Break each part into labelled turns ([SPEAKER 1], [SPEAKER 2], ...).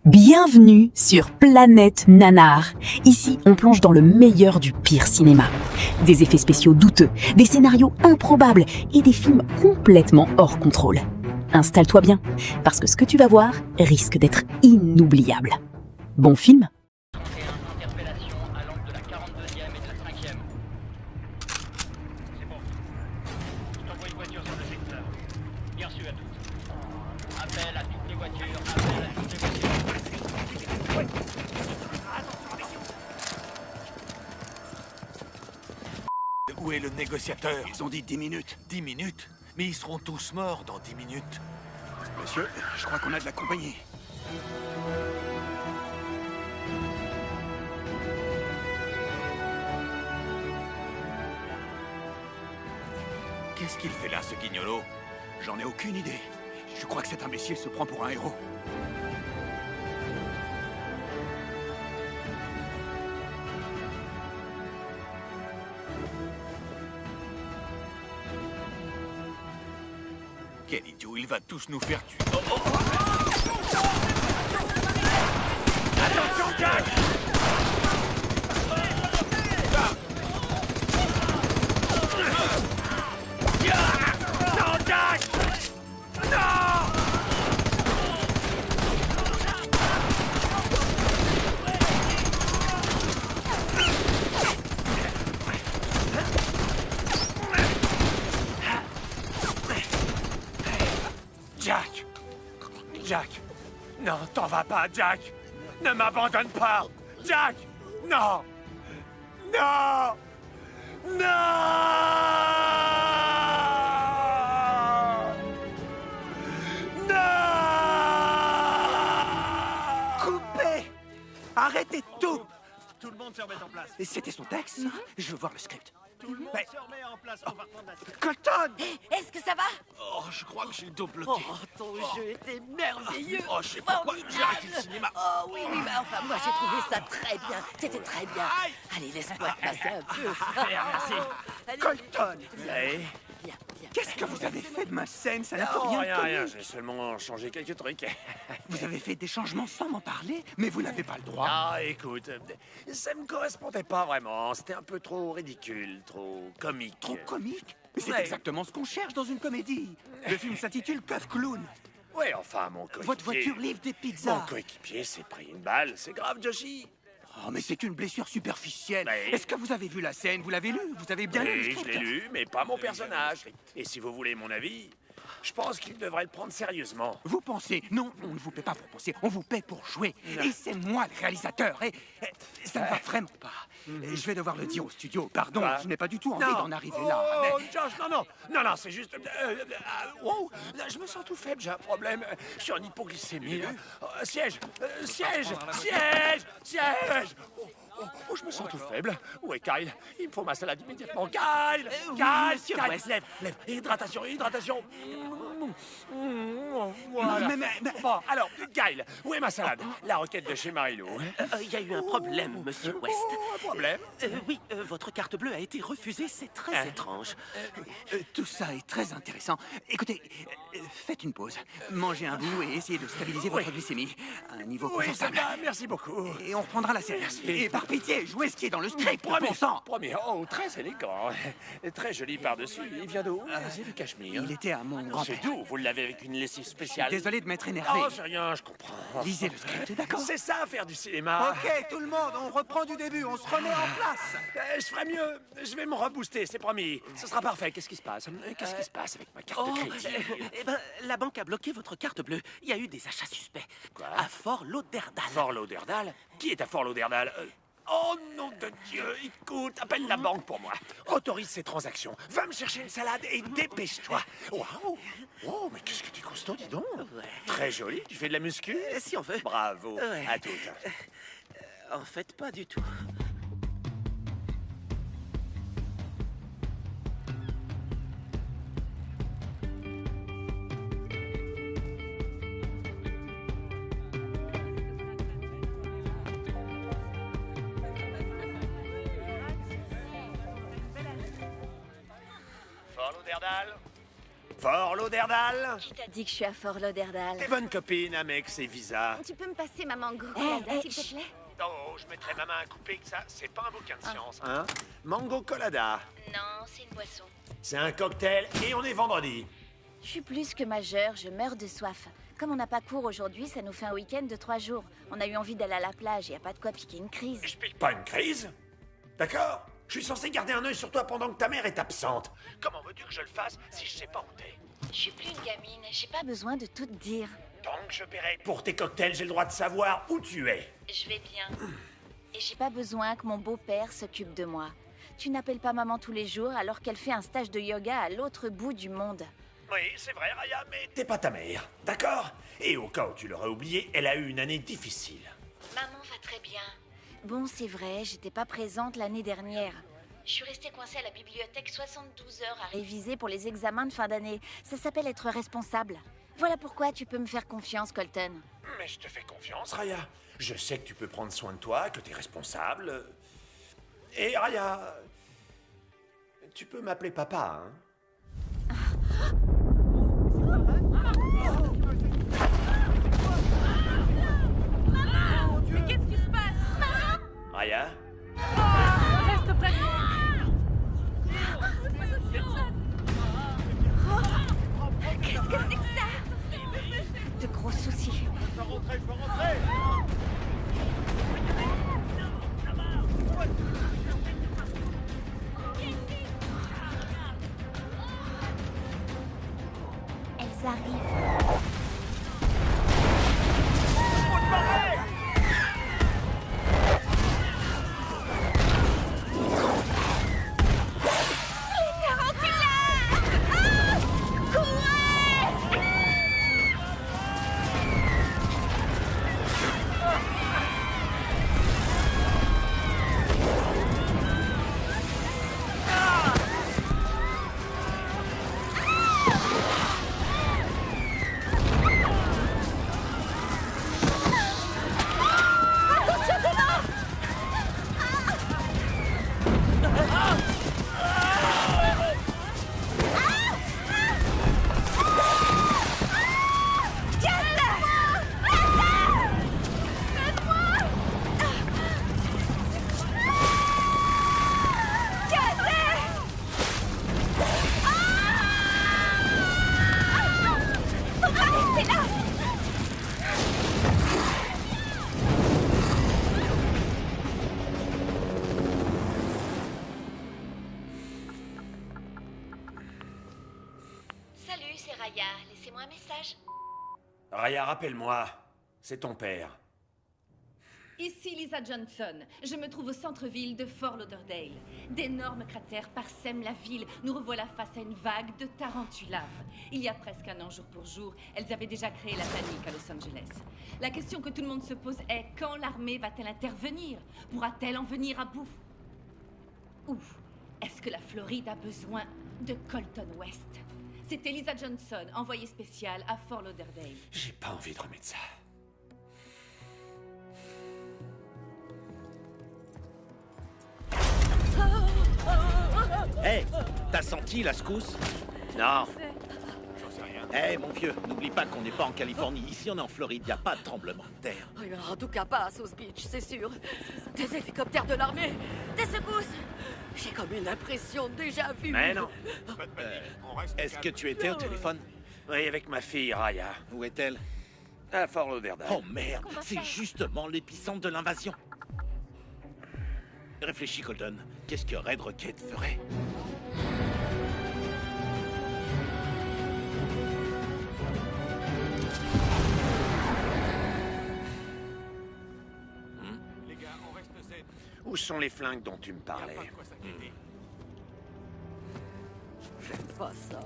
[SPEAKER 1] Bienvenue sur Planète Nanar. Ici, on plonge dans le meilleur du pire cinéma. Des effets spéciaux douteux, des scénarios improbables et des films complètement hors contrôle. Installe-toi bien, parce que ce que tu vas voir risque d'être inoubliable. Bon film ?
[SPEAKER 2] Interpellation à l'angle de la 42e et de la 5e. C'est bon. Je t'envoie une voiture sur le secteur. Bien sûr à toutes. Appel à toutes les voitures. Appel à toutes les voitures.
[SPEAKER 3] Où est le négociateur? Ils ont dit 10 minutes. 10 minutes? Mais ils seront tous morts dans 10 minutes. Monsieur, je crois qu'on a de la compagnie. Qu'est-ce qu'il fait là, ce guignolo? J'en ai aucune idée. Je crois que cet imbécile se prend pour un héros. Quel idiot, il va tous nous faire tuer. Oh, oh, oh. Attention, Jack! Non, Jack! Non! Jack! Jack! Non, t'en vas pas, Jack! Ne m'abandonne pas! Jack! Non! Non! Non! Non! Coupez! Arrêtez tout!
[SPEAKER 4] Tout le monde se remet en place.
[SPEAKER 3] Et c'était son texte, ça? Je veux voir le script.
[SPEAKER 4] Tout le monde
[SPEAKER 3] Mais-
[SPEAKER 4] se remet en place. On va reprendre la scène.
[SPEAKER 3] Colton!
[SPEAKER 5] Est-ce que ça va?
[SPEAKER 3] Oh, je crois que j'ai le dos
[SPEAKER 5] Oh,
[SPEAKER 3] bloqué.
[SPEAKER 5] ton jeu était merveilleux.
[SPEAKER 3] Oh, je sais pas pourquoi,
[SPEAKER 5] formidable.
[SPEAKER 3] j'ai arrêté le cinéma.
[SPEAKER 5] Oh oui, oui, bah enfin, moi j'ai trouvé ça très bien. C'était très bien.
[SPEAKER 3] Aïe.
[SPEAKER 5] Allez, laisse-moi te passer un peu.
[SPEAKER 4] Merci.
[SPEAKER 5] Allez,
[SPEAKER 3] Colton!
[SPEAKER 5] viens, viens.
[SPEAKER 3] Qu'est-ce que vous avez fait de ma scène? Ça n'a pas
[SPEAKER 4] Oh,
[SPEAKER 3] rien
[SPEAKER 4] rien,
[SPEAKER 3] tenu.
[SPEAKER 4] rien. J'ai seulement changé quelques trucs.
[SPEAKER 3] Vous avez fait des changements sans m'en parler, mais vous n'avez pas le droit.
[SPEAKER 4] Ah, écoute, ça me correspondait pas vraiment. C'était un peu trop ridicule, trop comique.
[SPEAKER 3] Trop comique? Mais c'est
[SPEAKER 4] Ouais.
[SPEAKER 3] exactement ce qu'on cherche dans une comédie. Le film s'intitule Keuf Clown.
[SPEAKER 4] Ouais, enfin, mon coéquipier...
[SPEAKER 3] Votre voiture livre des
[SPEAKER 4] Mon
[SPEAKER 3] pizzas.
[SPEAKER 4] coéquipier s'est pris une balle. C'est grave, Joshi.
[SPEAKER 3] Oh, mais c'est une blessure superficielle.
[SPEAKER 4] Ouais.
[SPEAKER 3] Est-ce que vous avez vu la scène? Vous l'avez lu? Vous avez bien lu le
[SPEAKER 4] Oui, je
[SPEAKER 3] script?
[SPEAKER 4] l'ai lu, mais pas mon personnage. Et si vous voulez mon avis, je pense qu'il devrait le prendre sérieusement.
[SPEAKER 3] Vous pensez? Non, on ne vous paie pas pour penser, on vous paie pour jouer. Et c'est moi le réalisateur. Et ça ne va vraiment pas. Et je vais devoir le dire au studio. Pardon,
[SPEAKER 4] Quoi?
[SPEAKER 3] je n'ai pas du tout envie d'en arriver là.
[SPEAKER 4] Oh,
[SPEAKER 3] mais-
[SPEAKER 4] Josh, non, non, non, non, c'est juste... wow, là, je me sens tout faible, j'ai un problème. Je suis en hypoglycémie. Siège, siège, siège, siège. Oh, je me sens tout faible. Où est Kyle? Il me faut ma salade immédiatement. Kyle!
[SPEAKER 5] oui,
[SPEAKER 4] Kyle!
[SPEAKER 5] monsieur
[SPEAKER 4] Kyle,
[SPEAKER 5] West.
[SPEAKER 4] lève, lève. Hydratation, hydratation. Voilà.
[SPEAKER 3] Mais-
[SPEAKER 4] Bon, alors, Kyle, où est ma salade? La requête de chez Marilou.
[SPEAKER 5] Il y a eu un problème, monsieur West.
[SPEAKER 4] Oh, un problème?
[SPEAKER 5] Oui, votre carte bleue a été refusée. C'est très
[SPEAKER 4] Hein?
[SPEAKER 5] étrange.
[SPEAKER 3] Tout ça est très intéressant. Écoutez, faites une pause. Mangez un bout et essayez de stabiliser votre glycémie. À un niveau
[SPEAKER 4] Oui, ça
[SPEAKER 3] confortable.
[SPEAKER 4] va, merci beaucoup.
[SPEAKER 3] Et on reprendra la scène. Et par pitié, jouez ce qui est dans le script,
[SPEAKER 4] Promis,
[SPEAKER 3] bon sang.
[SPEAKER 4] promis. Oh, très élégant. Et très joli par-dessus. Il vient d'où? C'est du cachemire.
[SPEAKER 3] Il était à mon
[SPEAKER 4] C'est
[SPEAKER 3] grand-père.
[SPEAKER 4] d'où? Vous l'avez avec une lessive spéciale.
[SPEAKER 3] Désolé de m'être énervé.
[SPEAKER 4] Oh, c'est rien, je comprends.
[SPEAKER 3] Lisez le script, d'accord?
[SPEAKER 4] C'est ça, faire du cinéma.
[SPEAKER 3] Ok, tout le monde, on reprend du début, on se remet en place.
[SPEAKER 4] Je ferai mieux. Je vais me rebooster, c'est promis. Ce sera parfait. Qu'est-ce qui se passe? Qu'est-ce qui se passe avec ma carte
[SPEAKER 5] Oh,
[SPEAKER 4] de crédit?
[SPEAKER 5] eh ben, la banque a bloqué votre carte bleue. Il y a eu des achats suspects.
[SPEAKER 4] Quoi?
[SPEAKER 5] À Fort Lauderdale.
[SPEAKER 4] Fort Lauderdale? Qui est à Fort Lauderdale? Oh, nom de Dieu! Écoute, appelle la banque pour moi. Autorise ces transactions. Va me chercher une salade et dépêche-toi. Waouh! Oh, mais qu'est-ce que tu es costaud, dis donc!
[SPEAKER 5] Ouais.
[SPEAKER 4] Très joli. Tu fais de la muscu?
[SPEAKER 5] Si on veut.
[SPEAKER 4] Bravo.
[SPEAKER 5] Ouais.
[SPEAKER 4] À toutes.
[SPEAKER 5] En fait, pas du tout.
[SPEAKER 4] Fort Lauderdale? Fort Lauderdale.
[SPEAKER 6] Qui t'a dit que je suis à Fort Lauderdale?
[SPEAKER 4] Tes bonnes copines, Amex et Visa.
[SPEAKER 6] Tu peux me passer ma mango colada, s'il te plaît?
[SPEAKER 4] Oh, je mettrais ma main à couper que ça, c'est pas un bouquin de science, hein. Mango colada.
[SPEAKER 6] Non, c'est une boisson.
[SPEAKER 4] C'est un cocktail et on est vendredi.
[SPEAKER 6] Je suis plus que majeure, je meurs de soif. Comme on n'a pas cours aujourd'hui, ça nous fait un week-end de 3 jours. On a eu envie d'aller à la plage, y a pas de quoi piquer une crise.
[SPEAKER 4] Je pique pas une crise. D'accord? Je suis censé garder un œil sur toi pendant que ta mère est absente. Comment veux-tu que je le fasse si je sais pas où t'es?
[SPEAKER 6] Je suis plus une gamine, j'ai pas besoin de tout te dire.
[SPEAKER 4] Tant que je paierai pour tes cocktails, j'ai le droit de savoir où tu es.
[SPEAKER 6] Je vais bien. Et j'ai pas besoin que mon beau-père s'occupe de moi. Tu n'appelles pas maman tous les jours alors qu'elle fait un stage de yoga à l'autre bout du monde.
[SPEAKER 4] Oui, c'est vrai, Raya, mais t'es pas ta mère, d'accord? Et au cas où tu l'aurais oublié, elle a eu une année difficile.
[SPEAKER 6] Maman va très bien. Bon, c'est vrai, j'étais pas présente l'année dernière. Je suis restée coincée à la bibliothèque 72 heures à réviser pour les examens de fin d'année. Ça s'appelle être responsable. Voilà pourquoi tu peux me faire confiance, Colton.
[SPEAKER 4] Mais je te fais confiance, Raya. Je sais que tu peux prendre soin de toi, que t'es responsable. Et Raya, tu peux m'appeler papa, hein?
[SPEAKER 7] Mais qu'est-ce qui se passe?
[SPEAKER 4] Raya?
[SPEAKER 7] Reste près de moi.
[SPEAKER 6] Qu'est-ce que c'est que ça? De gros soucis. Elles arrivent. Salut, c'est Raya. Laissez-moi un message.
[SPEAKER 4] Raya, rappelle-moi, c'est ton père.
[SPEAKER 7] Ici Lisa Johnson. Je me trouve au centre-ville de Fort Lauderdale. D'énormes cratères parsèment la ville. Nous revoilà face à une vague de tarentulas. Il y a presque un an, jour pour jour, elles avaient déjà créé la panique à Los Angeles. La question que tout le monde se pose est quand l'armée va-t-elle intervenir? Pourra-t-elle en venir à bout? Ou est-ce que la Floride a besoin de Colton West? C'était Lisa Johnson, envoyée spéciale à Fort Lauderdale.
[SPEAKER 4] J'ai pas envie de remettre ça.
[SPEAKER 5] Hé, t'as senti la secousse?
[SPEAKER 4] Non.
[SPEAKER 5] Hé, mon vieux, n'oublie pas qu'on n'est pas en Californie. Ici, on est en Floride, y a pas de tremblement de terre.
[SPEAKER 8] En tout cas pas à South Beach, c'est sûr. Des hélicoptères de l'armée, des secousses. J'ai comme une impression déjà vue.
[SPEAKER 4] Mais non.
[SPEAKER 5] Est-ce que tu étais au téléphone?
[SPEAKER 4] Oui, avec ma fille, Raya.
[SPEAKER 5] Où est-elle?
[SPEAKER 4] À Fort Lauderdale.
[SPEAKER 5] Oh merde, c'est justement l'épicentre de l'invasion. Réfléchis, Colton. Qu'est-ce que Red Rocket ferait?
[SPEAKER 4] Où sont les flingues dont tu me parlais?
[SPEAKER 8] J'aime pas ça.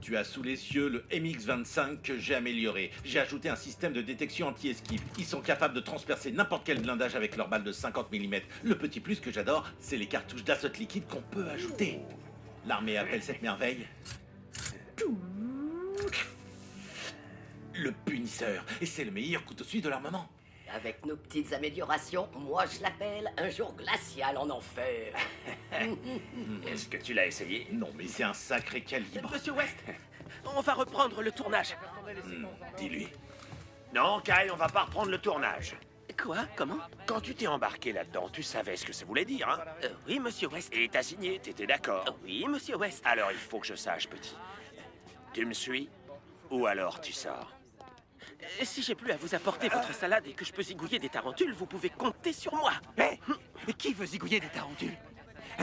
[SPEAKER 5] Tu as sous les yeux le MX-25 que j'ai amélioré. J'ai ajouté un système de détection anti-esquive. Ils sont capables de transpercer n'importe quel blindage avec leur balle de 50 mm. Le petit plus que j'adore, c'est les cartouches d'azote liquide qu'on peut ajouter. L'armée appelle cette merveille le punisseur. Et c'est le meilleur couteau suisse de l'armement.
[SPEAKER 8] Avec nos petites améliorations, moi je l'appelle un jour glacial en enfer.
[SPEAKER 4] Est-ce que tu l'as essayé?
[SPEAKER 5] Non, mais c'est un sacré calibre.
[SPEAKER 9] Monsieur West, on va reprendre le tournage.
[SPEAKER 5] Dis-lui.
[SPEAKER 4] Non, Kyle, on va pas reprendre le tournage.
[SPEAKER 9] Quoi? Comment?
[SPEAKER 4] Quand tu t'es embarqué là-dedans, tu savais ce que ça voulait dire, hein?
[SPEAKER 9] Oui, monsieur West.
[SPEAKER 4] Et t'as signé, t'étais d'accord?
[SPEAKER 9] Oui, monsieur West.
[SPEAKER 4] Alors il faut que je sache, petit. Tu me suis? Ou alors tu sors?
[SPEAKER 9] Si j'ai plus à vous apporter votre salade et que je peux zigouiller des tarentules, vous pouvez compter sur moi.
[SPEAKER 3] Hé, qui veut zigouiller des tarentules?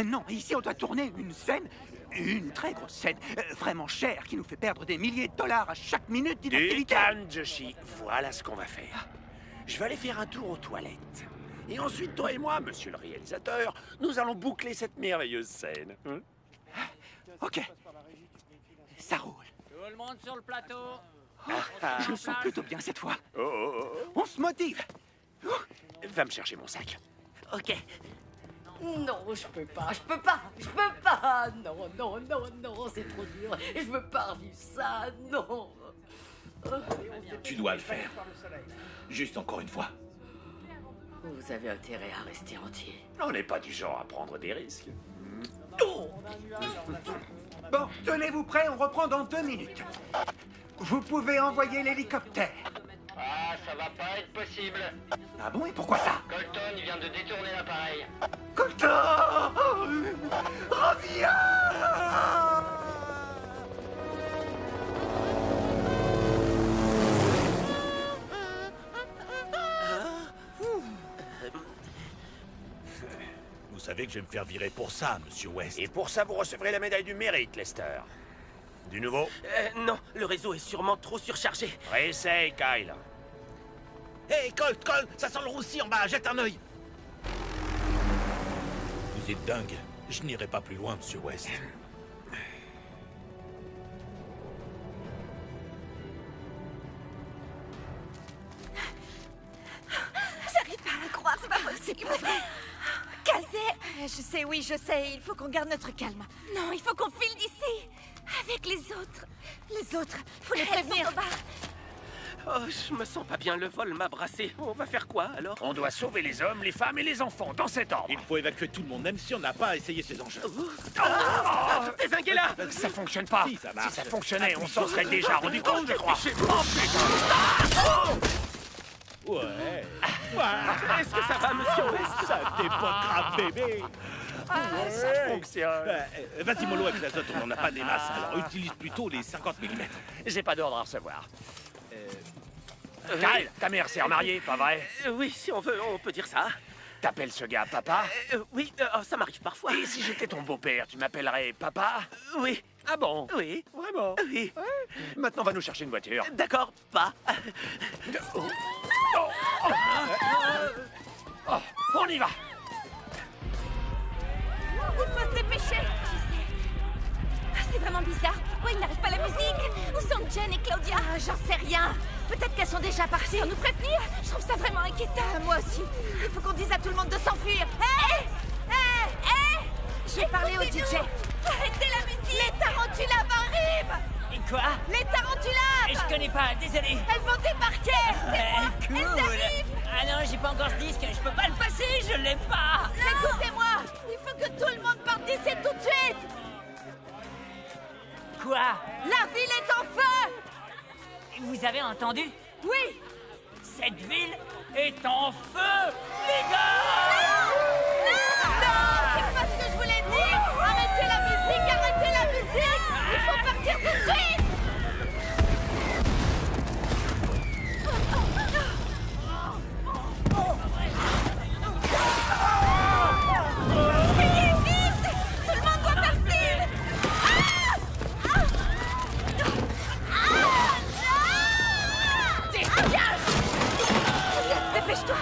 [SPEAKER 3] Non, ici on doit tourner une scène, une très grosse scène, vraiment chère, qui nous fait perdre des milliers de dollars à chaque minute
[SPEAKER 4] Du
[SPEAKER 3] d'inactivité.
[SPEAKER 4] calme, Joshi. Voilà ce qu'on va faire. Je vais aller faire un tour aux toilettes. Et ensuite, toi et moi, monsieur le réalisateur, nous allons boucler cette merveilleuse scène. Hein?
[SPEAKER 3] Ok, ça roule.
[SPEAKER 2] Tout le monde sur le plateau.
[SPEAKER 3] Je me sens plutôt bien cette fois.
[SPEAKER 4] Oh, oh, oh.
[SPEAKER 3] On se motive.
[SPEAKER 4] Va me chercher mon sac.
[SPEAKER 9] Ok.
[SPEAKER 8] Non, je peux pas, je peux pas, je peux pas. Non, non, non, non, c'est trop dur. Je veux pas revivre ça, non.
[SPEAKER 5] Tu dois le faire. Juste encore une fois.
[SPEAKER 8] Vous avez intérêt à rester entier.
[SPEAKER 4] On n'est pas du genre à prendre des risques.
[SPEAKER 3] Bon, tenez-vous prêts, on reprend dans 2 minutes. Vous pouvez envoyer l'hélicoptère.
[SPEAKER 2] Ah, ça va pas être possible.
[SPEAKER 3] Ah bon, et pourquoi ça?
[SPEAKER 2] Colton, il vient de détourner l'appareil.
[SPEAKER 3] Colton, reviens!
[SPEAKER 10] Vous savez que je vais me faire virer pour ça, monsieur West.
[SPEAKER 4] Et pour ça, vous recevrez la médaille du mérite, Lester. Du nouveau?
[SPEAKER 9] Non, le réseau est sûrement trop surchargé.
[SPEAKER 4] Réessaye, Kyle.
[SPEAKER 10] Hé, Colt, ça sent le roussi en bas, jette un œil. Vous êtes dingue. Je n'irai pas plus loin, monsieur West.
[SPEAKER 6] J'arrive pas à le croire, c'est pas possible. Kazé, je sais, oui, je sais, il faut qu'on garde notre calme. Non, il faut qu'on file d'ici. Avec les autres. Les autres, faut les prévenir.
[SPEAKER 9] Oh, je me sens pas bien, le vol m'a brassé. On va faire quoi, alors?
[SPEAKER 4] On doit sauver les hommes, les femmes et les enfants, dans cet ordre.
[SPEAKER 5] Il faut évacuer tout le monde, même si on n'a pas essayé ces engins.
[SPEAKER 9] Dézinguez-la!
[SPEAKER 4] Ça fonctionne pas.
[SPEAKER 5] Si, ça marche.
[SPEAKER 4] Si ça fonctionnait, on s'en serait déjà rendu compte, je crois.
[SPEAKER 5] Ouais.
[SPEAKER 9] Est-ce que ça va, monsieur West?
[SPEAKER 5] Ça t'est pas grave, bébé.
[SPEAKER 4] Ça fonctionne.
[SPEAKER 5] Vas-y, mollo, avec l'azote, on n'en a pas des masses, alors utilise plutôt les 50 mm.
[SPEAKER 4] J'ai pas d'ordre à recevoir. Kyle, ta mère s'est remariée, pas vrai?
[SPEAKER 9] Oui, si on veut, on peut dire ça.
[SPEAKER 4] T'appelles ce gars papa?
[SPEAKER 9] Oui, ça m'arrive parfois.
[SPEAKER 4] Et si j'étais ton beau-père, tu m'appellerais papa?
[SPEAKER 9] Oui.
[SPEAKER 4] Ah bon?
[SPEAKER 9] Oui.
[SPEAKER 4] Vraiment?
[SPEAKER 9] Oui.
[SPEAKER 4] Maintenant, va nous chercher une voiture.
[SPEAKER 9] D'accord, pas.
[SPEAKER 4] Oh, on y va!
[SPEAKER 6] Il faut se dépêcher. C'est vraiment bizarre. Pourquoi ils n'arrêtent pas la musique? Où sont Jen et Claudia? J'en sais rien. Peut-être qu'elles sont déjà parties. Sans nous prévenir? Je trouve ça vraiment inquiétant. Moi aussi. Il faut qu'on dise à tout le monde de s'enfuir. Hé! Je vais parler au DJ. Arrêtez la musique! Les tarantulaves arrivent!
[SPEAKER 2] Et quoi?
[SPEAKER 6] Les tarantulaves!
[SPEAKER 2] Je connais pas, désolé.
[SPEAKER 6] Elles vont débarquer!
[SPEAKER 2] Cool.
[SPEAKER 6] Elles arrivent!
[SPEAKER 2] Ah non, j'ai pas encore ce disque, je peux pas le passer, je l'ai pas.
[SPEAKER 6] Écoutez-moi! Il faut que tout le monde parte d'ici tout de suite!
[SPEAKER 2] Quoi?
[SPEAKER 6] La ville est en feu!
[SPEAKER 2] Vous avez entendu?
[SPEAKER 6] Oui!
[SPEAKER 2] Cette ville est en feu, les gars!
[SPEAKER 6] Non! C'est pas ce que je voulais dire! Arrêtez la musique! Arrêtez la musique! Il faut partir tout de suite! Fuyez vite! Tout le monde doit partir! Dépêche-toi!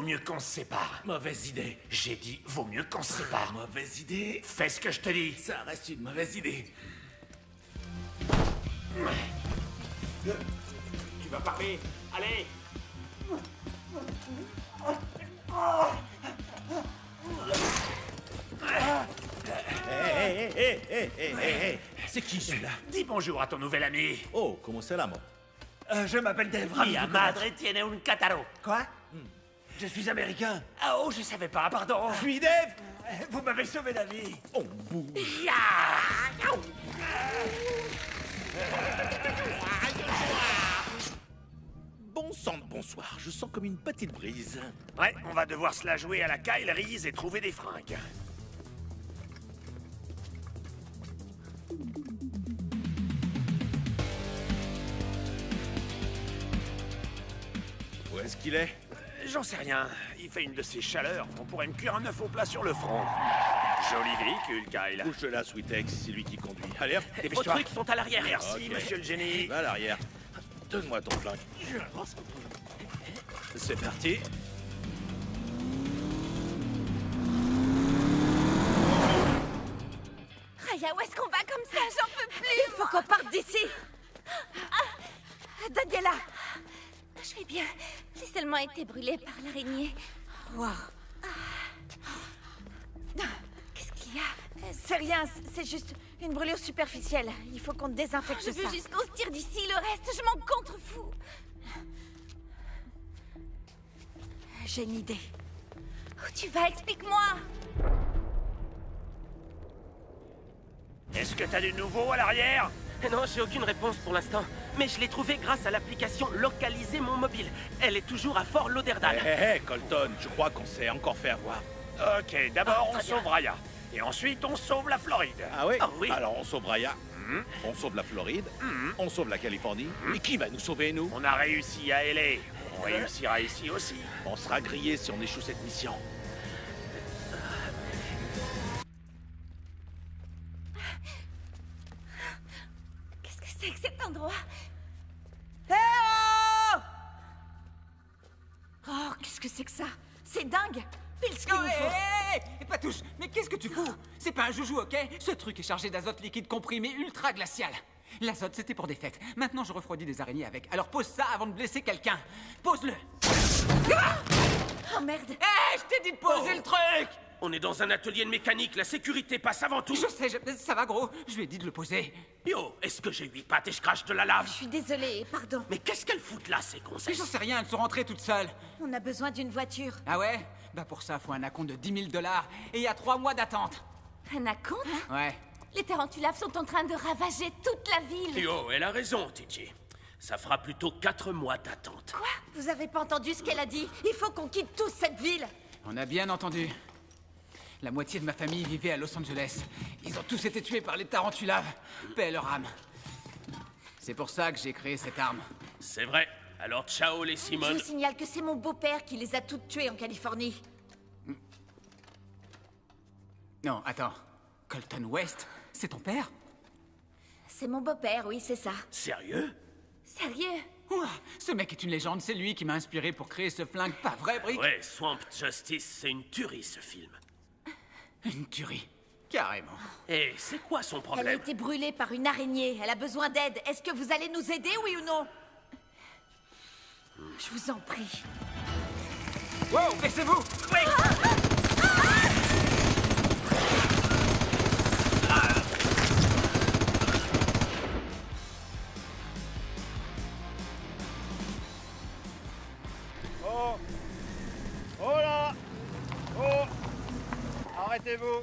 [SPEAKER 4] mieux qu'on se sépare.
[SPEAKER 5] Mauvaise idée.
[SPEAKER 4] J'ai dit, vaut mieux qu'on se sépare.
[SPEAKER 5] Mauvaise idée.
[SPEAKER 4] Fais ce que je te dis.
[SPEAKER 5] Ça reste une mauvaise idée.
[SPEAKER 4] Tu vas parler. Allez.
[SPEAKER 5] Hé, c'est qui celui-là?
[SPEAKER 4] Dis bonjour à ton nouvel ami.
[SPEAKER 5] Oh, comment c'est là, moi?
[SPEAKER 10] Je m'appelle Dave.
[SPEAKER 4] Mi madre tiene un cataro.
[SPEAKER 10] Quoi Je suis américain.
[SPEAKER 4] Ah, oh, je savais pas, pardon.
[SPEAKER 10] Je suis Dave. Vous m'avez sauvé la vie.
[SPEAKER 5] On bouge. Bon sang de bonsoir, je sens comme une petite brise.
[SPEAKER 4] Ouais, on va devoir se la jouer à la Kyle Reese et trouver des fringues.
[SPEAKER 5] Où est-ce qu'il est?
[SPEAKER 4] J'en sais rien. Il fait une de ces chaleurs. On pourrait me cuire un œuf au plat sur le front. Joli véhicule, Kyle.
[SPEAKER 5] Bouge de là, Sweetex, c'est lui qui conduit. Allez hop,
[SPEAKER 9] Vos
[SPEAKER 4] dépêche-toi.
[SPEAKER 9] trucs sont à l'arrière.
[SPEAKER 4] Merci,
[SPEAKER 5] Ok.
[SPEAKER 4] monsieur le génie.
[SPEAKER 5] va à l'arrière. Donne-moi ton flingue. C'est parti.
[SPEAKER 6] Raya, où est-ce qu'on va comme ça? J'en peux plus. Il faut qu'on parte d'ici. Daniela. Je vais bien. J'ai seulement été brûlée par l'araignée. Wow. Qu'est-ce qu'il y a? C'est rien, c'est juste une brûlure superficielle. Il faut qu'on désinfecte ça. Je veux juste qu'on se tire d'ici. Le reste, je m'en contrefous. J'ai une idée. Où tu vas? Explique-moi.
[SPEAKER 4] Est-ce que t'as du nouveau à l'arrière?
[SPEAKER 9] Non, j'ai aucune réponse pour l'instant. Mais je l'ai trouvée grâce à l'application Localiser mon mobile. Elle est toujours à Fort Lauderdale.
[SPEAKER 5] Hé, Colton, je crois qu'on s'est encore fait avoir.
[SPEAKER 4] Ok, d'abord on sauve Raya. Et ensuite on sauve la Floride.
[SPEAKER 5] Ah oui?
[SPEAKER 9] Ah oui.
[SPEAKER 5] Alors on sauve Raya, on sauve la Floride, on sauve la Californie. Et qui va nous sauver, nous?
[SPEAKER 4] On a réussi à LA. On réussira ici aussi.
[SPEAKER 5] On sera grillé si on échoue cette mission.
[SPEAKER 6] Qu'est-ce que c'est que cet endroit? Oh, qu'est-ce que c'est que ça? C'est dingue! Pile ce qu'il nous faut!
[SPEAKER 3] Hé, Patouche, mais qu'est-ce que tu fous? C'est pas un joujou, ok? Ce truc est chargé d'azote liquide comprimé ultra glacial. L'azote, c'était pour des fêtes. Maintenant, je refroidis des araignées avec. Alors pose ça avant de blesser quelqu'un. Pose-le!
[SPEAKER 6] Oh merde!
[SPEAKER 3] Hé, je t'ai dit de poser le truc!
[SPEAKER 9] On est dans un atelier de mécanique. La sécurité passe avant tout.
[SPEAKER 3] Je sais, ça va gros. Je lui ai dit de le poser.
[SPEAKER 9] Yo, est-ce que j'ai 8 pattes et je crache de la lave?
[SPEAKER 6] Je suis désolée, pardon.
[SPEAKER 9] Mais qu'est-ce qu'elles foutent là, ces
[SPEAKER 3] Mais
[SPEAKER 9] gonzesses?
[SPEAKER 3] j'en sais rien, elles sont rentrées toutes seules.
[SPEAKER 6] On a besoin d'une voiture.
[SPEAKER 3] Ah ouais? Bah pour ça, faut un acompte de 10 000 $. Et il y a 3 mois d'attente.
[SPEAKER 6] Un acompte?
[SPEAKER 3] Ouais.
[SPEAKER 6] Les tarentulaves sont en train de ravager toute la ville.
[SPEAKER 9] Yo, elle a raison, Titi. Ça fera plutôt 4 mois d'attente.
[SPEAKER 6] Quoi? Vous avez pas entendu ce qu'elle a dit? Il faut qu'on quitte tous cette ville.
[SPEAKER 3] On a bien entendu. La moitié de ma famille vivait à Los Angeles. Ils ont tous été tués par les tarentulaves. Paix à leur âme. C'est pour ça que j'ai créé cette arme.
[SPEAKER 9] C'est vrai. Alors ciao les
[SPEAKER 6] Je
[SPEAKER 9] Simone.
[SPEAKER 6] vous signale que c'est mon beau-père qui les a toutes tuées en Californie.
[SPEAKER 3] Non, attends. Colton West, c'est ton père?
[SPEAKER 6] C'est mon beau-père, oui, c'est ça.
[SPEAKER 9] Sérieux?
[SPEAKER 6] Sérieux?
[SPEAKER 3] Ouah, ce mec est une légende, c'est lui qui m'a inspiré pour créer ce flingue, pas vrai, Brick?
[SPEAKER 9] Ouais, Swamp Justice, c'est une tuerie ce film.
[SPEAKER 3] Une tuerie. Carrément.
[SPEAKER 9] Et c'est quoi son
[SPEAKER 6] Elle a
[SPEAKER 9] problème?
[SPEAKER 6] été brûlée par une araignée. Elle a besoin d'aide. Est-ce que vous allez nous aider, oui ou non? Je vous en prie.
[SPEAKER 3] Wow, baissez-vous!
[SPEAKER 6] Ah!
[SPEAKER 10] Oh Oh là Oh Arrêtez-vous.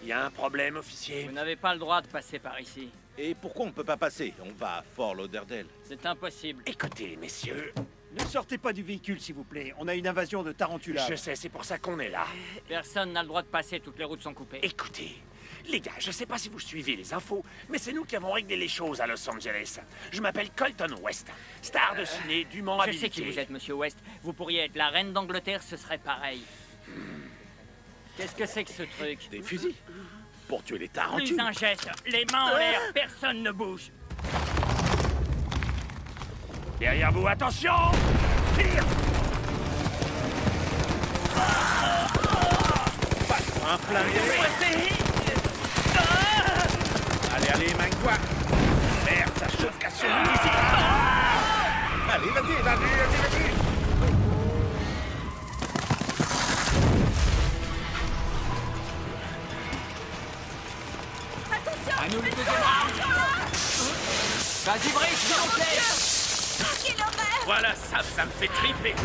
[SPEAKER 4] Il y a un problème, officier.
[SPEAKER 2] Vous n'avez pas le droit de passer par ici.
[SPEAKER 5] Et pourquoi on peut pas passer? On va à Fort Lauderdale.
[SPEAKER 2] C'est impossible.
[SPEAKER 4] Écoutez, messieurs,
[SPEAKER 10] Ne sortez pas du véhicule, s'il vous plaît. On a une invasion de tarentulaves.
[SPEAKER 4] je sais, c'est pour ça qu'on est là.
[SPEAKER 2] Personne n'a le droit de passer, toutes les routes sont coupées.
[SPEAKER 4] Écoutez, les gars, je sais pas si vous suivez les infos, mais c'est nous qui avons réglé les choses à Los Angeles. Je m'appelle Colton West, star de ciné dûment
[SPEAKER 2] Je
[SPEAKER 4] habilité.
[SPEAKER 2] sais qui vous êtes, monsieur West. Vous pourriez être la reine d'Angleterre, ce serait pareil. Qu'est-ce que c'est que ce truc?
[SPEAKER 5] Des fusils? Pour tuer les
[SPEAKER 2] Plus
[SPEAKER 5] tarentules.
[SPEAKER 2] un geste, les mains en l'air, personne ne bouge.
[SPEAKER 4] Derrière vous, attention! Tire!
[SPEAKER 5] Un flingue. Allez, manque-toi.
[SPEAKER 4] Merde, ça chauffe qu'à celui d'ici!
[SPEAKER 5] Allez, vas-y.
[SPEAKER 3] À nous le deuxième round. Vas-y, Brice, s'il vous plaît.
[SPEAKER 6] Quelle horreur!
[SPEAKER 9] Voilà, ça me fait triper.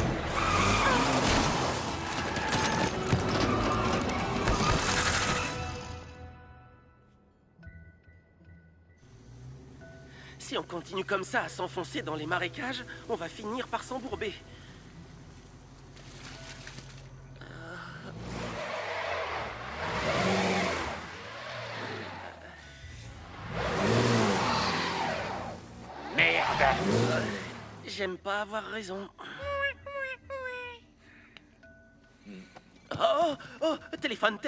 [SPEAKER 9] Si on continue comme ça à s'enfoncer dans les marécages, on va finir par s'embourber.
[SPEAKER 4] Merde!
[SPEAKER 9] J'aime pas avoir raison. Oh, téléphone.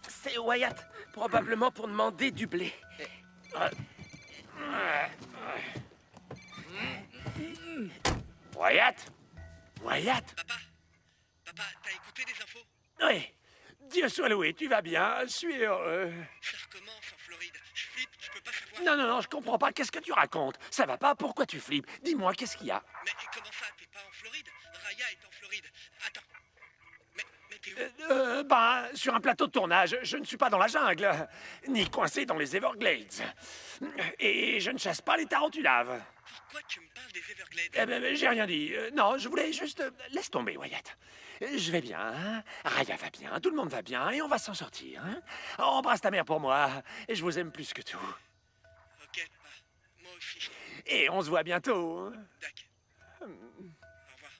[SPEAKER 9] C'est Wyatt, probablement pour demander du blé.
[SPEAKER 4] Wyatt?
[SPEAKER 10] Papa, t'as écouté des infos?
[SPEAKER 4] Oui. Dieu soit loué, tu vas bien, je suis heureux.
[SPEAKER 10] Ça recommence en Floride. Je flippe, je peux pas savoir.
[SPEAKER 4] Non, je comprends pas, qu'est-ce que tu racontes? Ça va pas, pourquoi tu flippes? Dis-moi, qu'est-ce qu'il y a?
[SPEAKER 10] Mais comment ça, t'es pas en Floride? Raya est en Floride. Attends. Mais t'es où?
[SPEAKER 4] Sur un plateau de tournage, je ne suis pas dans la jungle, ni coincé dans les Everglades. Et je ne chasse pas les tarentulaves.
[SPEAKER 10] Pourquoi tu me parles des Everglades?
[SPEAKER 4] Eh ben, j'ai rien dit. Non, je voulais juste... Laisse tomber, Wyatt. Je vais bien, hein? Raya va bien, tout le monde va bien, et on va s'en sortir, hein? Embrasse ta mère pour moi, et je vous aime plus que tout.
[SPEAKER 10] Ok, moi aussi.
[SPEAKER 4] Et on se voit bientôt.
[SPEAKER 10] D'accord. Au revoir.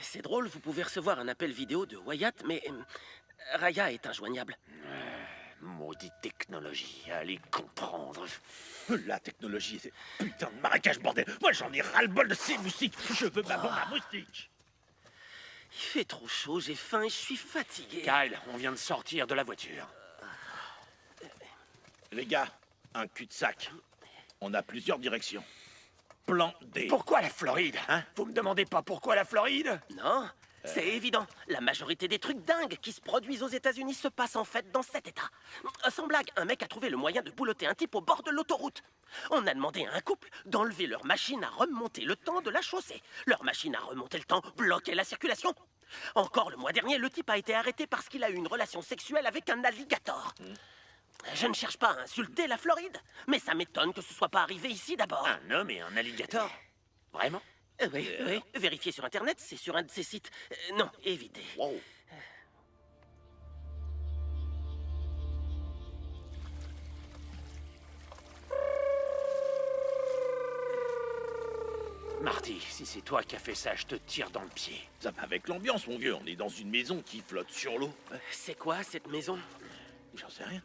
[SPEAKER 9] C'est drôle, vous pouvez recevoir un appel vidéo de Wyatt, mais Raya est injoignable.
[SPEAKER 4] Maudite technologie, allez comprendre.
[SPEAKER 5] La technologie, c'est putain de marécage, bordel. Moi, j'en ai ras-le-bol de ces moustiques. Je veux ma bombe à moustiques.
[SPEAKER 9] Il fait trop chaud, j'ai faim et je suis fatigué.
[SPEAKER 4] Kyle, on vient de sortir de la voiture.
[SPEAKER 5] Les gars, un cul-de-sac. On a plusieurs directions. Plan D.
[SPEAKER 4] Pourquoi la Floride, hein? Vous me demandez pas pourquoi la Floride?
[SPEAKER 9] Non, c'est évident. La majorité des trucs dingues qui se produisent aux États-Unis se passent en fait dans cet état. Sans blague, un mec a trouvé le moyen de boulotter un type au bord de l'autoroute. On a demandé à un couple d'enlever leur machine à remonter le temps de la chaussée. Leur machine à remonter le temps bloquait la circulation. Encore le mois dernier, le type a été arrêté parce qu'il a eu une relation sexuelle avec un alligator. Je ne cherche pas à insulter la Floride, mais ça m'étonne que ce soit pas arrivé ici d'abord.
[SPEAKER 4] Un homme et un alligator? Vraiment?
[SPEAKER 9] Oui. Vérifiez sur Internet, c'est sur un de ces sites. Non, évitez.
[SPEAKER 5] Wow.
[SPEAKER 4] Marty, si c'est toi qui as fait ça, je te tire dans le pied.
[SPEAKER 5] Ça va avec l'ambiance, mon vieux. On est dans une maison qui flotte sur l'eau.
[SPEAKER 9] C'est quoi cette maison?
[SPEAKER 5] J'en sais rien.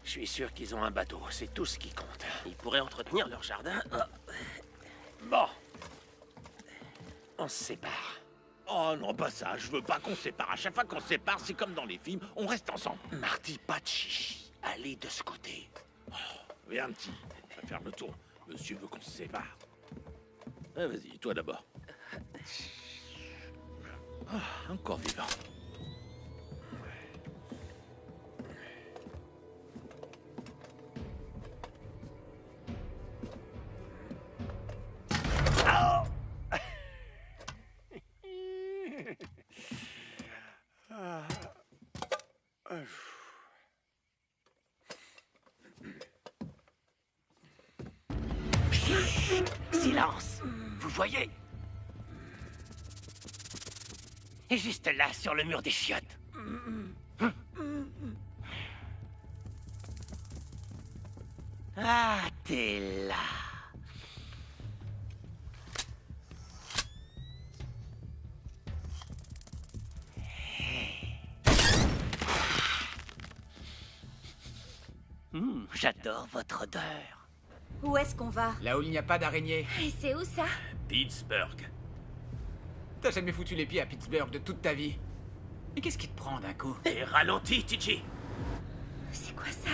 [SPEAKER 4] Je suis sûr qu'ils ont un bateau, c'est tout ce qui compte.
[SPEAKER 9] Ils pourraient entretenir leur jardin.
[SPEAKER 4] Bon. On se sépare.
[SPEAKER 5] Oh non, pas ça. Je veux pas qu'on se sépare. À chaque fois qu'on se sépare, c'est comme dans les films. On reste ensemble.
[SPEAKER 4] Marty, pas de chichi. Allez de ce côté.
[SPEAKER 5] Viens, petit. On va faire le tour. Monsieur veut qu'on se sépare. Ah, vas-y, toi d'abord. Ah, encore vivant.
[SPEAKER 4] Silence! Vous voyez? Et juste là, sur le mur des chiottes. Ah, t'es là. J'adore votre odeur.
[SPEAKER 6] Où est-ce qu'on va?
[SPEAKER 3] Là où il n'y a pas d'araignée.
[SPEAKER 6] Et c'est où ça?
[SPEAKER 4] Pittsburgh.
[SPEAKER 3] T'as jamais foutu les pieds à Pittsburgh de toute ta vie. Mais qu'est-ce qui te prend d'un coup?
[SPEAKER 4] Et ralentis, TJ.
[SPEAKER 6] C'est quoi ça?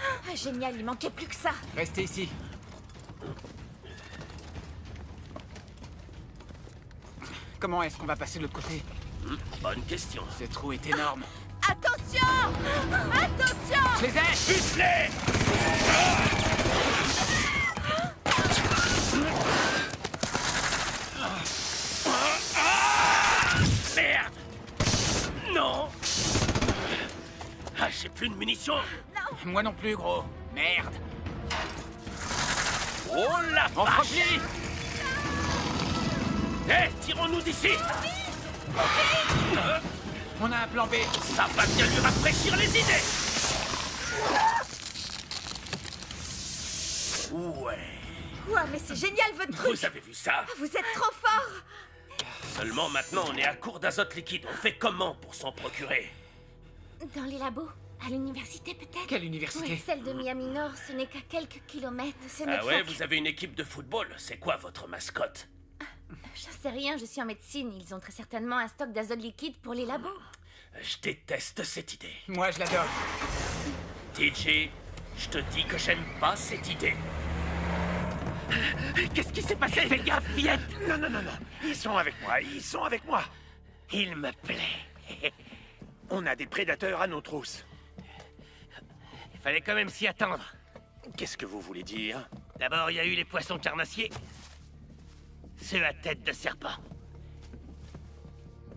[SPEAKER 6] Ah, génial, il manquait plus que ça.
[SPEAKER 3] Restez ici. Comment est-ce qu'on va passer de l'autre côté?
[SPEAKER 9] Bonne question.
[SPEAKER 3] Ce trou est énorme.
[SPEAKER 6] Attention! Attention!
[SPEAKER 3] Je les ai!
[SPEAKER 4] Fiche-les!
[SPEAKER 9] Merde! Non! Ah, j'ai plus de munitions!
[SPEAKER 3] Moi non plus, gros. Merde.
[SPEAKER 9] Oh la
[SPEAKER 3] On se
[SPEAKER 9] vache!
[SPEAKER 3] replie!
[SPEAKER 9] Hé, tirons-nous d'ici!
[SPEAKER 3] On a un plan B.
[SPEAKER 9] Ça va bien lui rafraîchir les idées! Ouais.
[SPEAKER 6] Ouah, mais c'est génial votre truc!
[SPEAKER 9] Vous avez vu ça?
[SPEAKER 6] Vous êtes trop fort!
[SPEAKER 9] Seulement maintenant, on est à court d'azote liquide. On fait comment pour s'en procurer?
[SPEAKER 6] Dans les labos, à l'université peut-être?
[SPEAKER 3] Quelle université?
[SPEAKER 6] Oui, celle de Miami Nord, ce n'est qu'à quelques kilomètres. C'est
[SPEAKER 9] Ah
[SPEAKER 6] notre
[SPEAKER 9] ouais,
[SPEAKER 6] fac.
[SPEAKER 9] vous avez une équipe de football. C'est quoi votre mascotte?
[SPEAKER 6] Je sais rien, je suis en médecine. Ils ont très certainement un stock d'azote liquide pour les labos.
[SPEAKER 9] Je déteste cette idée.
[SPEAKER 3] Moi, je l'adore.
[SPEAKER 9] TJ, je te dis que j'aime pas cette idée. Qu'est-ce qui s'est passé? Fais gaffe, fillette!
[SPEAKER 4] Non, non, non, non. Ils sont avec moi, ils sont avec moi.
[SPEAKER 9] Il me plaît.
[SPEAKER 4] On a des prédateurs à nos trousses.
[SPEAKER 9] Il fallait quand même s'y attendre.
[SPEAKER 4] Qu'est-ce que vous voulez dire?
[SPEAKER 9] D'abord, il y a eu les poissons carnassiers. Ceux à tête de serpent.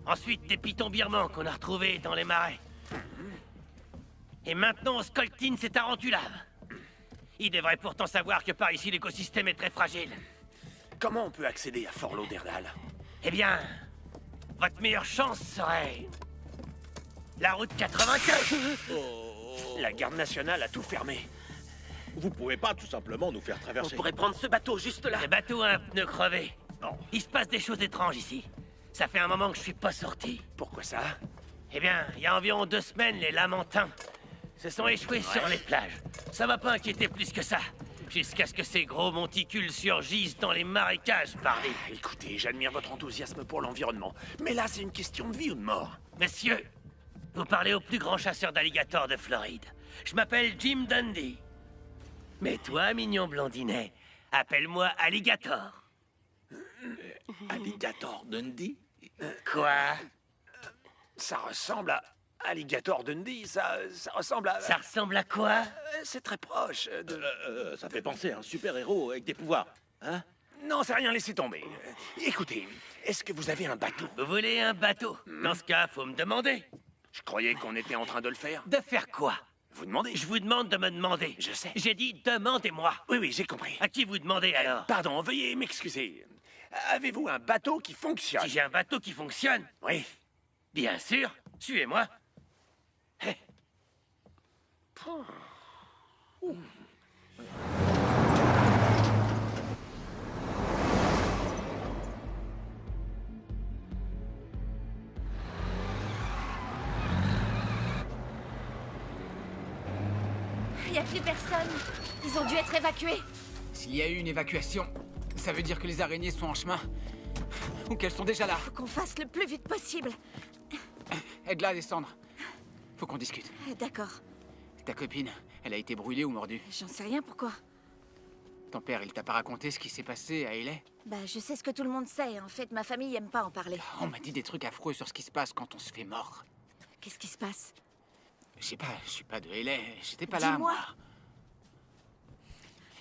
[SPEAKER 9] Ensuite, des pitons birmans qu'on a retrouvés dans les marais. Et maintenant, on scoltine ces tarentulaves. Il devrait pourtant savoir que par ici, l'écosystème est très fragile.
[SPEAKER 4] Comment on peut accéder à Fort Lauderdale?
[SPEAKER 9] Eh bien, votre meilleure chance serait... la route 95.
[SPEAKER 4] La garde nationale a tout fermé.
[SPEAKER 5] Vous pouvez pas tout simplement nous faire
[SPEAKER 9] On
[SPEAKER 5] traverser.
[SPEAKER 9] pourrait prendre ce bateau juste là. Le bateau a un pneu crevé. Il se passe des choses étranges ici. Ça fait un moment que je suis pas sorti.
[SPEAKER 4] Pourquoi ça?
[SPEAKER 9] Eh bien, il y a environ 2 semaines, les Lamentins se sont échoués sur les plages. Ça m'a pas inquiété plus que ça. Jusqu'à ce que ces gros monticules surgissent dans les marécages, parlez.
[SPEAKER 4] Écoutez, j'admire votre enthousiasme pour l'environnement. Mais là, c'est une question de vie ou de mort.
[SPEAKER 9] Monsieur, vous parlez au plus grand chasseur d'alligators de Floride. Je m'appelle Jim Dundee. Mais toi, mignon blondinet, appelle-moi Alligator.
[SPEAKER 5] Alligator Dundee?
[SPEAKER 9] Quoi?
[SPEAKER 4] Ça ressemble à Alligator Dundee, ça ressemble à...
[SPEAKER 9] Ça ressemble à quoi?
[SPEAKER 4] C'est très proche de...
[SPEAKER 5] Ça fait penser à un super-héros avec des pouvoirs, hein?
[SPEAKER 4] Non, c'est rien, laissez tomber. Écoutez, est-ce que vous avez un bateau?
[SPEAKER 9] Vous voulez un bateau? Dans ce cas, faut me demander.
[SPEAKER 4] Je croyais qu'on était en train de le faire.
[SPEAKER 9] De faire quoi?
[SPEAKER 4] Vous demandez?
[SPEAKER 9] Je vous demande de me demander.
[SPEAKER 4] Je sais.
[SPEAKER 9] J'ai dit demandez-moi.
[SPEAKER 4] Oui, oui, j'ai compris.
[SPEAKER 9] À qui vous demandez alors?
[SPEAKER 4] Pardon, veuillez m'excuser. Avez-vous un bateau qui fonctionne?
[SPEAKER 9] Si j'ai un bateau qui fonctionne?
[SPEAKER 4] Oui.
[SPEAKER 9] Bien sûr. Suivez-moi.
[SPEAKER 6] Il n'y a plus personne. Ils ont dû être évacués.
[SPEAKER 3] S'il y a eu une évacuation, ça veut dire que les araignées sont en chemin. Ou qu'elles sont déjà là.
[SPEAKER 6] Faut qu'on fasse le plus vite possible.
[SPEAKER 3] Aide-la à descendre. Faut qu'on discute.
[SPEAKER 6] D'accord.
[SPEAKER 3] Ta copine, elle a été brûlée ou mordue?
[SPEAKER 6] J'en sais rien, pourquoi?
[SPEAKER 3] Ton père, il t'a pas raconté ce qui s'est passé à Hayley?
[SPEAKER 6] Bah, je sais ce que tout le monde sait. En fait, ma famille aime pas en parler.
[SPEAKER 3] On m'a dit des trucs affreux sur ce qui se passe quand on se fait mordre.
[SPEAKER 6] Qu'est-ce qui se passe?
[SPEAKER 3] Je sais pas, je suis pas de Hayley, j'étais pas là,
[SPEAKER 6] Dis-moi.
[SPEAKER 3] moi.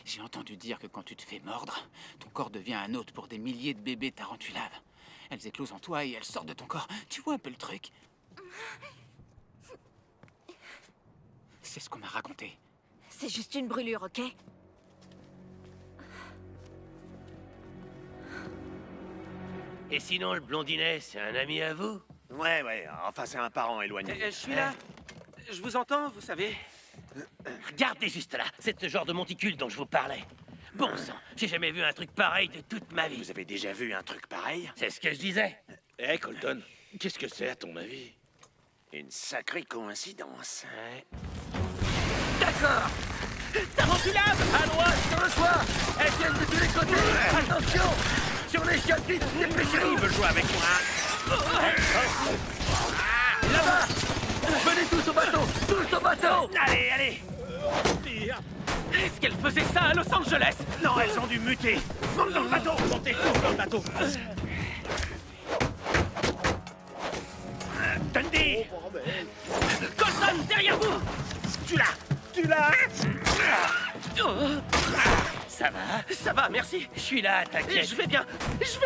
[SPEAKER 3] J'ai entendu dire que quand tu te fais mordre, ton corps devient un hôte pour des milliers de bébés tarentulaves. Elles éclosent en toi et elles sortent de ton corps. Tu vois un peu le truc? C'est ce qu'on m'a raconté.
[SPEAKER 6] C'est juste une brûlure, ok?
[SPEAKER 9] Et sinon, le blondinet, c'est un ami à vous?
[SPEAKER 4] Ouais, enfin c'est un parent éloigné.
[SPEAKER 9] Je suis là. Je vous entends, vous savez. Regardez juste là, c'est ce genre de monticule dont je vous parlais. Bon sang, j'ai jamais vu un truc pareil de toute ma vie.
[SPEAKER 4] Vous avez déjà vu un truc pareil?
[SPEAKER 9] C'est ce que je disais.
[SPEAKER 5] Hé, Colton, qu'est-ce que c'est à ton avis?
[SPEAKER 4] Une sacrée coïncidence.
[SPEAKER 9] Ouais. D'accord. Tarentulave, à droite, sur le toit. Elles viennent de tous les côtés. Attention. Sur les chiottes, dépêchez-vous.
[SPEAKER 4] Il veut jouer avec moi.
[SPEAKER 9] Là-bas. Venez tous au bateau. Tous au bateau.
[SPEAKER 4] Allez, allez.
[SPEAKER 9] Est-ce qu'elles faisaient ça à Los Angeles?
[SPEAKER 4] Non, elles ont dû muter. Monte dans le bateau.
[SPEAKER 5] Montez tous dans le bateau.
[SPEAKER 4] Dundee.
[SPEAKER 9] Colton, derrière vous!
[SPEAKER 4] Tu l'as.
[SPEAKER 9] Ça va, merci.
[SPEAKER 10] Je suis là, t'inquiète.
[SPEAKER 9] Je vais bien.
[SPEAKER 10] Je suis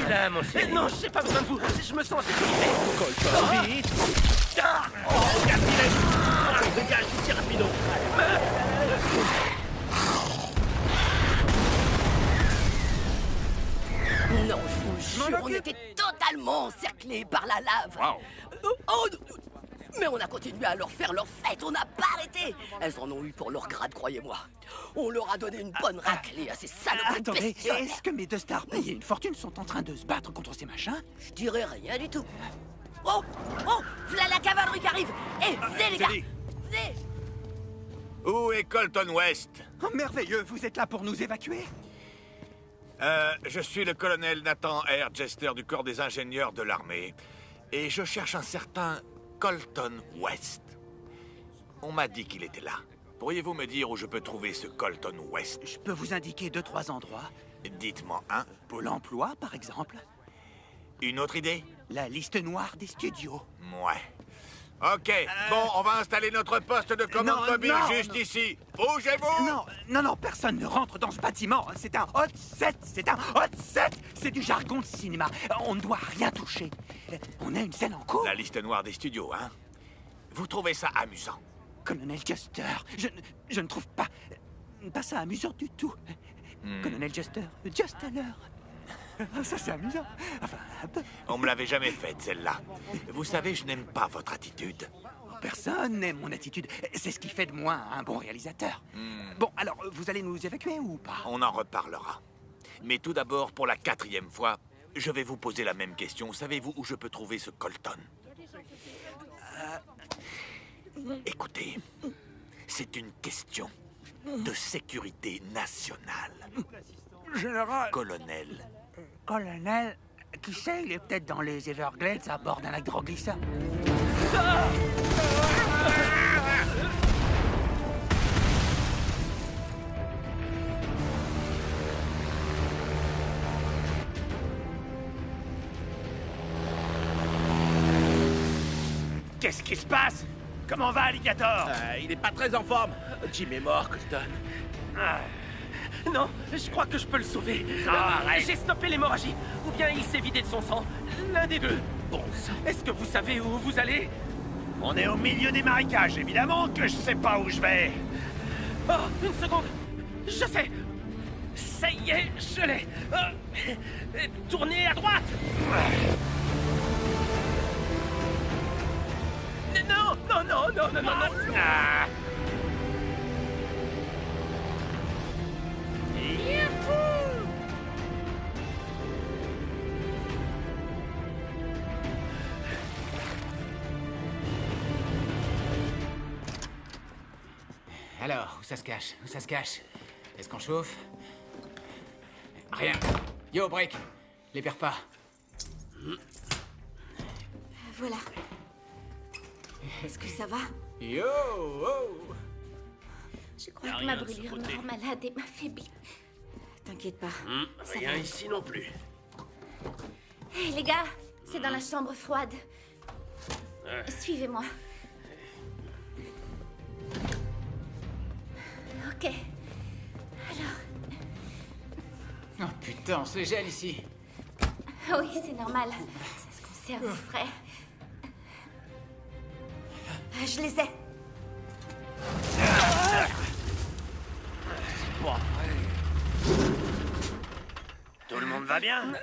[SPEAKER 10] là, mon chéri.
[SPEAKER 9] Non, j'ai pas besoin de vous. Je me sens en sécurité.
[SPEAKER 10] Colton, vite.
[SPEAKER 5] Dégage ici rapido.
[SPEAKER 8] Non, je vous jure, on était totalement encerclés par la lave. Oh, mais on a continué à leur faire leur fête, on n'a pas arrêté. Elles en ont eu pour leur grade, croyez-moi. On leur a donné une bonne raclée à ces saloperies de
[SPEAKER 3] Attendez,
[SPEAKER 8] bestioles.
[SPEAKER 3] est-ce que mes deux stars payés une fortune sont en train de se battre contre ces machins?
[SPEAKER 8] Je dirais rien du tout. Oh, v'là la cavalerie qui arrive. Eh, venez les gars,
[SPEAKER 4] salut.
[SPEAKER 8] venez.
[SPEAKER 4] Où est Colton West?
[SPEAKER 3] Oh, merveilleux, vous êtes là pour nous évacuer?
[SPEAKER 4] Je suis le colonel Nathan R. Jester du corps des ingénieurs de l'armée. Et je cherche un certain Colton West. On m'a dit qu'il était là. Pourriez-vous me dire où je peux trouver ce Colton West?
[SPEAKER 3] Je peux vous indiquer 2-3 endroits.
[SPEAKER 4] Dites-moi un.
[SPEAKER 3] Pôle emploi, par exemple.
[SPEAKER 4] Une autre idée?
[SPEAKER 3] La liste noire des studios.
[SPEAKER 4] Ouais. Ok, bon, on va installer notre poste de commande
[SPEAKER 3] non,
[SPEAKER 4] mobile
[SPEAKER 3] non,
[SPEAKER 4] juste
[SPEAKER 3] non.
[SPEAKER 4] ici. Bougez-vous!
[SPEAKER 3] Non, personne ne rentre dans ce bâtiment. C'est un hot set, c'est du jargon de cinéma. On ne doit rien toucher. On a une scène en cours.
[SPEAKER 4] La liste noire des studios, hein? Vous trouvez ça amusant?
[SPEAKER 3] Colonel Jester, je ne trouve pas ça amusant du tout. Colonel Jester, juste à l'heure. Ça, c'est amusant. Enfin, un peu.
[SPEAKER 4] On me l'avait jamais faite, celle-là. Vous savez, je n'aime pas votre attitude.
[SPEAKER 3] Personne n'aime mon attitude. C'est ce qui fait de moi un bon réalisateur. Bon, alors, vous allez nous évacuer ou pas?
[SPEAKER 4] On en reparlera. Mais tout d'abord, pour la 4e fois, je vais vous poser la même question. Savez-vous où je peux trouver ce Colton? Écoutez, c'est une question de sécurité nationale.
[SPEAKER 3] Général.
[SPEAKER 4] Colonel.
[SPEAKER 3] Colonel, qui sait, il est peut-être dans les Everglades à bord d'un lac Droglissa.
[SPEAKER 4] Qu'est-ce qui se passe? Comment va, Alligator?
[SPEAKER 5] Il est pas très en forme. Jim est mort, Colton.
[SPEAKER 9] Non, je crois que je peux le sauver.
[SPEAKER 4] Arrête.
[SPEAKER 9] J'ai stoppé l'hémorragie. Ou bien il s'est vidé de son sang. L'un des deux.
[SPEAKER 5] Bon sang.
[SPEAKER 9] Est-ce que vous savez où vous allez?
[SPEAKER 4] On est au milieu des marécages, évidemment que je sais pas où je vais.
[SPEAKER 9] Oh, une seconde. Je sais. Ça y est, je l'ai. Tournez à droite. Non.
[SPEAKER 4] Ah.
[SPEAKER 3] Alors, où ça se cache? Où ça se cache? Est-ce qu'on chauffe? Rien. Yo, break. Les perds pas.
[SPEAKER 6] Voilà. Est-ce que ça va?
[SPEAKER 3] Yo, oh.
[SPEAKER 6] Je crois que ma brûlure me rend malade et m'affaiblit. T'inquiète pas. Ça
[SPEAKER 10] Rien
[SPEAKER 6] va.
[SPEAKER 10] ici non plus.
[SPEAKER 6] Hé, les gars, c'est dans la chambre froide. Suivez-moi. Ok. Alors...
[SPEAKER 3] Oh putain, on se gèle ici.
[SPEAKER 6] Oui, c'est normal. Ça se conserve frais. Je les ai.
[SPEAKER 4] Tout le monde va bien?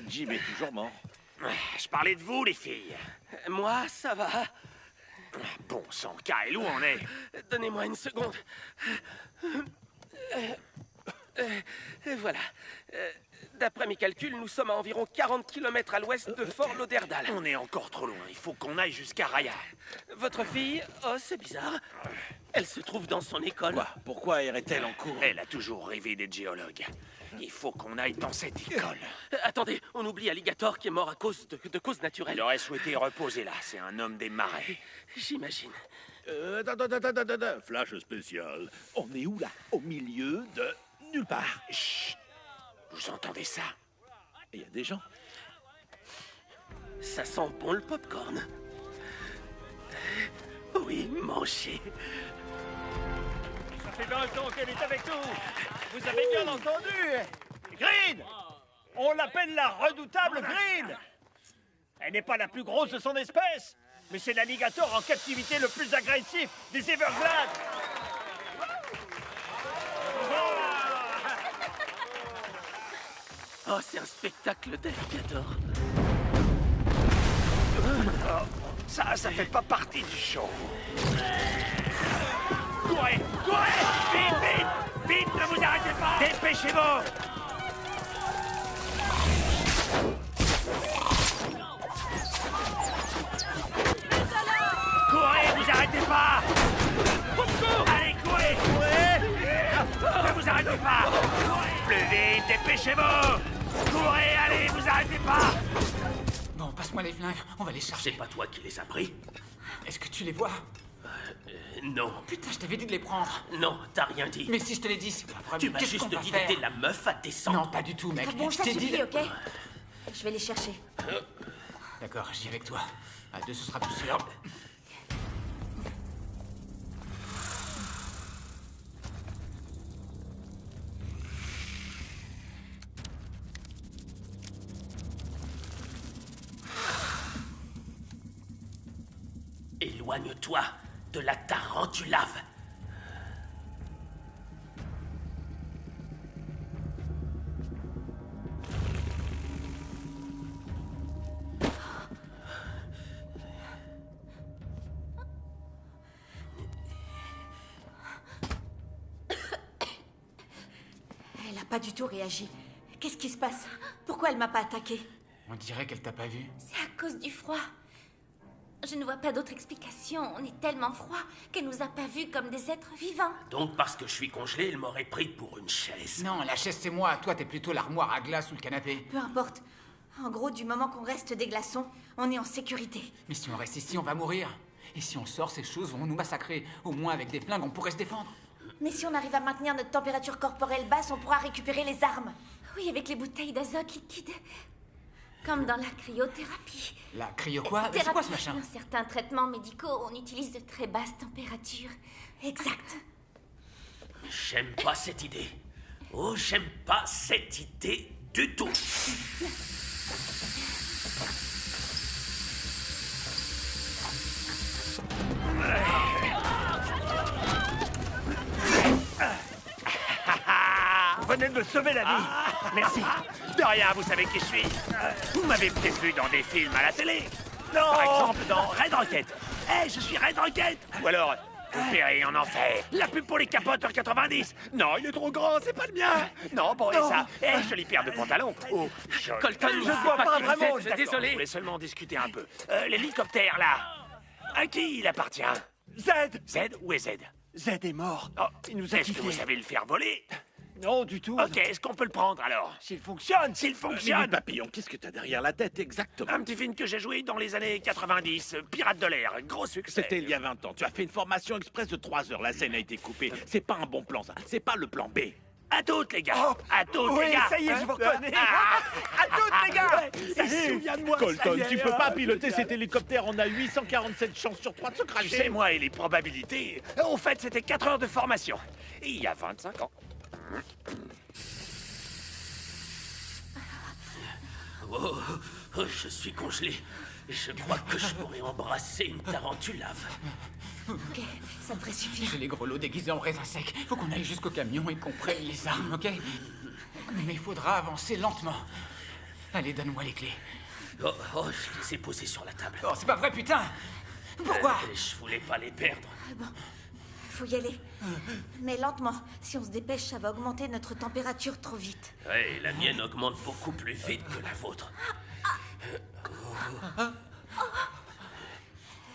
[SPEAKER 5] Jim est toujours mort.
[SPEAKER 4] Je parlais de vous, les filles.
[SPEAKER 9] Moi, ça va.
[SPEAKER 4] Bon sang, Kyle, où on est?
[SPEAKER 9] Donnez-moi une seconde. Voilà. D'après mes calculs, nous sommes à environ 40 km à l'ouest de Fort Lauderdale.
[SPEAKER 4] On est encore trop loin. Il faut qu'on aille jusqu'à Raya.
[SPEAKER 9] Votre fille, oh, c'est bizarre. Elle se trouve dans son école.
[SPEAKER 5] Quoi? Pourquoi irait-elle en cours?
[SPEAKER 4] Elle a toujours rêvé d'être géologue. Il faut qu'on aille dans cette école.
[SPEAKER 9] Attendez, on oublie Alligator qui est mort à cause de causes naturelles.
[SPEAKER 4] Il aurait souhaité reposer là. C'est un homme des marais.
[SPEAKER 9] J'imagine.
[SPEAKER 4] Attends. Flash spécial. On est où là? Au milieu de nulle part.
[SPEAKER 9] Chut. Vous entendez ça?
[SPEAKER 4] Il y a des gens.
[SPEAKER 9] Ça sent bon le popcorn. Oui, mangez.
[SPEAKER 10] Ça fait 20 ans qu'elle est avec nous. Vous avez bien entendu. Green! On l'appelle la redoutable Green. Elle n'est pas la plus grosse de son espèce, mais c'est l'alligator en captivité le plus agressif des Everglades.
[SPEAKER 9] Oh, c'est un spectacle d'alligator.
[SPEAKER 4] Ça fait pas partie du show.
[SPEAKER 10] Courez! Vite, ne vous arrêtez pas! Dépêchez-vous! Courez, vous arrêtez pas! Allez, courez! Ne vous arrêtez pas! Plus vite, dépêchez-vous! Courez, allez, vous arrêtez pas!
[SPEAKER 3] Bon, passe-moi les flingues, on va les chercher.
[SPEAKER 9] C'est pas toi qui les as pris?
[SPEAKER 3] Est-ce que tu les vois?
[SPEAKER 9] Non.
[SPEAKER 3] Putain, je t'avais dit de les prendre.
[SPEAKER 9] Non, t'as rien dit.
[SPEAKER 3] Mais si je te l'ai dit, c'est pas vrai.
[SPEAKER 9] Tu m'as
[SPEAKER 3] Qu'est-ce
[SPEAKER 9] juste
[SPEAKER 3] qu'on va
[SPEAKER 9] dit
[SPEAKER 3] faire?
[SPEAKER 9] d'aider la meuf à descendre.
[SPEAKER 3] Non, pas du tout, mec.
[SPEAKER 6] Ah bon,
[SPEAKER 3] Je
[SPEAKER 6] ça
[SPEAKER 3] t'ai dit
[SPEAKER 6] suffit,
[SPEAKER 3] de-
[SPEAKER 6] ok? Je vais les chercher.
[SPEAKER 3] D'accord, j'y vais avec toi. À deux, ce sera plus sûr.
[SPEAKER 9] Éloigne-toi de la tarentulave.
[SPEAKER 6] Elle a pas du tout réagi. Qu'est-ce qui se passe? Pourquoi elle m'a pas attaqué?
[SPEAKER 3] On dirait qu'elle t'a pas vu.
[SPEAKER 11] C'est à cause du froid. Je ne vois pas d'autre explication. On est tellement froid qu'elle nous a pas vus comme des êtres vivants.
[SPEAKER 9] Donc parce que je suis congelé, il m'aurait pris pour une chaise.
[SPEAKER 3] Non, la chaise, c'est moi. Toi, t'es plutôt l'armoire à glace ou le canapé.
[SPEAKER 6] Peu importe. En gros, du moment qu'on reste des glaçons, on est en sécurité.
[SPEAKER 3] Mais si on reste ici, on va mourir. Et si on sort, ces choses vont nous massacrer. Au moins, avec des flingues, on pourrait se défendre.
[SPEAKER 6] Mais si on arrive à maintenir notre température corporelle basse, on pourra récupérer les armes.
[SPEAKER 11] Oui, avec les bouteilles d'azote liquide. Comme dans la cryothérapie.
[SPEAKER 3] La cryo quoi? C'est quoi ce machin?
[SPEAKER 11] Dans certains traitements médicaux, on utilise de très basses températures.
[SPEAKER 6] Exact.
[SPEAKER 9] J'aime pas cette idée. Oh, j'aime pas cette idée du tout.
[SPEAKER 10] Vous venez de me sauver la vie. Merci. De rien, vous savez qui je suis. Vous m'avez peut-être vu dans des films à la télé. Non. Par exemple, dans Red Rocket. Je suis Red Rocket. Ou alors, Opéré en enfer. La pub pour les capotes en 90. Non, il est trop grand, c'est pas le mien. Non, bon, et ça. Jolie paire de pantalons. Oh,
[SPEAKER 9] Colton,
[SPEAKER 10] je vois pas vraiment,
[SPEAKER 9] je suis désolé.
[SPEAKER 10] Je voulais seulement discuter un peu. L'hélicoptère, là. À qui il appartient? Z. Z? Où est Z? Z est mort. Oh, il nous a quittés. Est-ce que vous savez le faire voler? Non, du tout. Ok, est-ce qu'on peut le prendre alors? S'il fonctionne, s'il fonctionne.
[SPEAKER 4] Minute Papillon, qu'est-ce que t'as derrière la tête exactement?
[SPEAKER 10] Un petit film que j'ai joué dans les années 90, Pirates de l'air, gros succès.
[SPEAKER 4] C'était il y a 20 ans. Tu as fait une formation express de 3 heures. La scène a été coupée. C'est pas un bon plan, ça. C'est pas le plan B.
[SPEAKER 10] À toutes, les gars. À toutes, les gars.
[SPEAKER 4] ça y est, je vous reconnais.
[SPEAKER 10] À toutes, les gars.
[SPEAKER 4] Il se souvient de moi. Colton, tu peux pas piloter cet hélicoptère. On a 847 chances sur 3 de se cracher.
[SPEAKER 10] C'est moi et les probabilités. Au fait, c'était 4 heures de formation. Il y a 25 ans.
[SPEAKER 9] Oh, je suis congelé. Je crois que je pourrais embrasser une tarentulave.
[SPEAKER 6] Ok, ça devrait suffire.
[SPEAKER 3] J'ai les grelots déguisés en raisin sec. Faut qu'on aille jusqu'au camion et qu'on prenne les armes, ok? Mais il faudra avancer lentement. Allez, donne-moi les clés.
[SPEAKER 9] Oh, je les ai posées sur la table.
[SPEAKER 3] Oh, c'est pas vrai, putain! Pourquoi?
[SPEAKER 9] Je voulais pas les perdre.
[SPEAKER 6] Bon, faut y aller. Mais lentement. Si on se dépêche, ça va augmenter notre température trop vite.
[SPEAKER 9] Ouais, la mienne augmente beaucoup plus vite que la vôtre.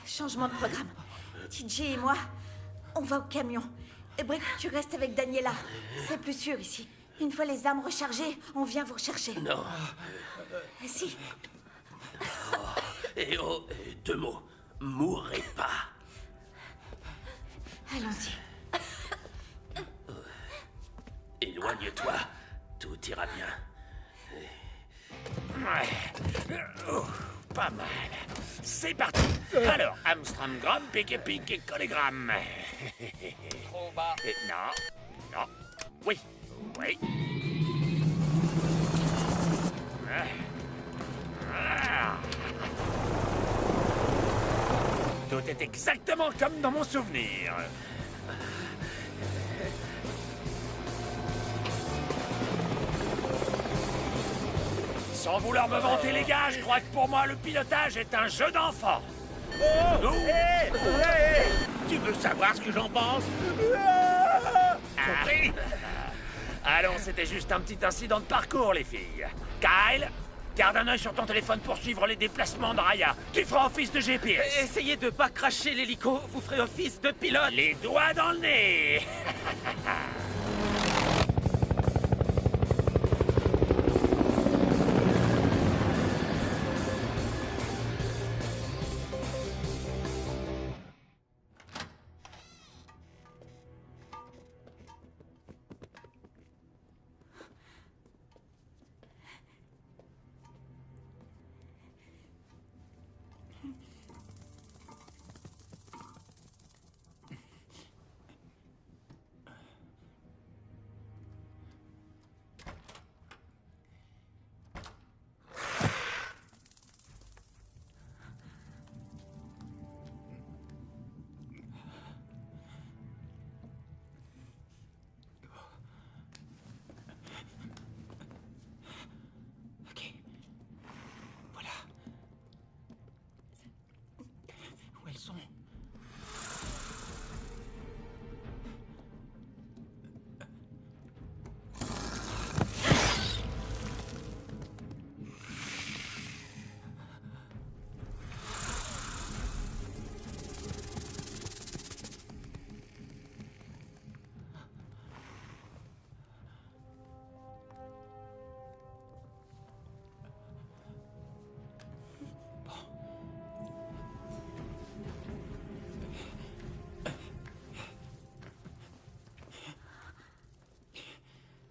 [SPEAKER 6] Changement de programme. TJ et moi, on va au camion. Et Brick, tu restes avec Daniela. C'est plus sûr ici. Une fois les armes rechargées, on vient vous rechercher.
[SPEAKER 9] Non.
[SPEAKER 6] Si.
[SPEAKER 9] Et 2 mots. Mourrez pas.
[SPEAKER 11] Allons-y.
[SPEAKER 9] Éloigne-toi. Tout ira bien.
[SPEAKER 10] Ouais. Oh, pas mal. C'est parti. Alors, Amstramgram, pique et collégramme.
[SPEAKER 2] Trop bas.
[SPEAKER 10] Non. Non. Oui. Oui. Tout est exactement comme dans mon souvenir. Sans vouloir me vanter, les gars, je crois que pour moi, le pilotage est un jeu d'enfant.
[SPEAKER 5] Tu veux savoir ce que j'en pense?
[SPEAKER 10] Compris? Allons, c'était juste un petit incident de parcours, les filles. Kyle, garde un œil sur ton téléphone pour suivre les déplacements de Raya. Tu feras office de GPS.
[SPEAKER 9] Essayez de pas cracher l'hélico, vous ferez office de pilote.
[SPEAKER 10] Les doigts dans le nez.
[SPEAKER 3] Ok. Voilà. Où elles sont?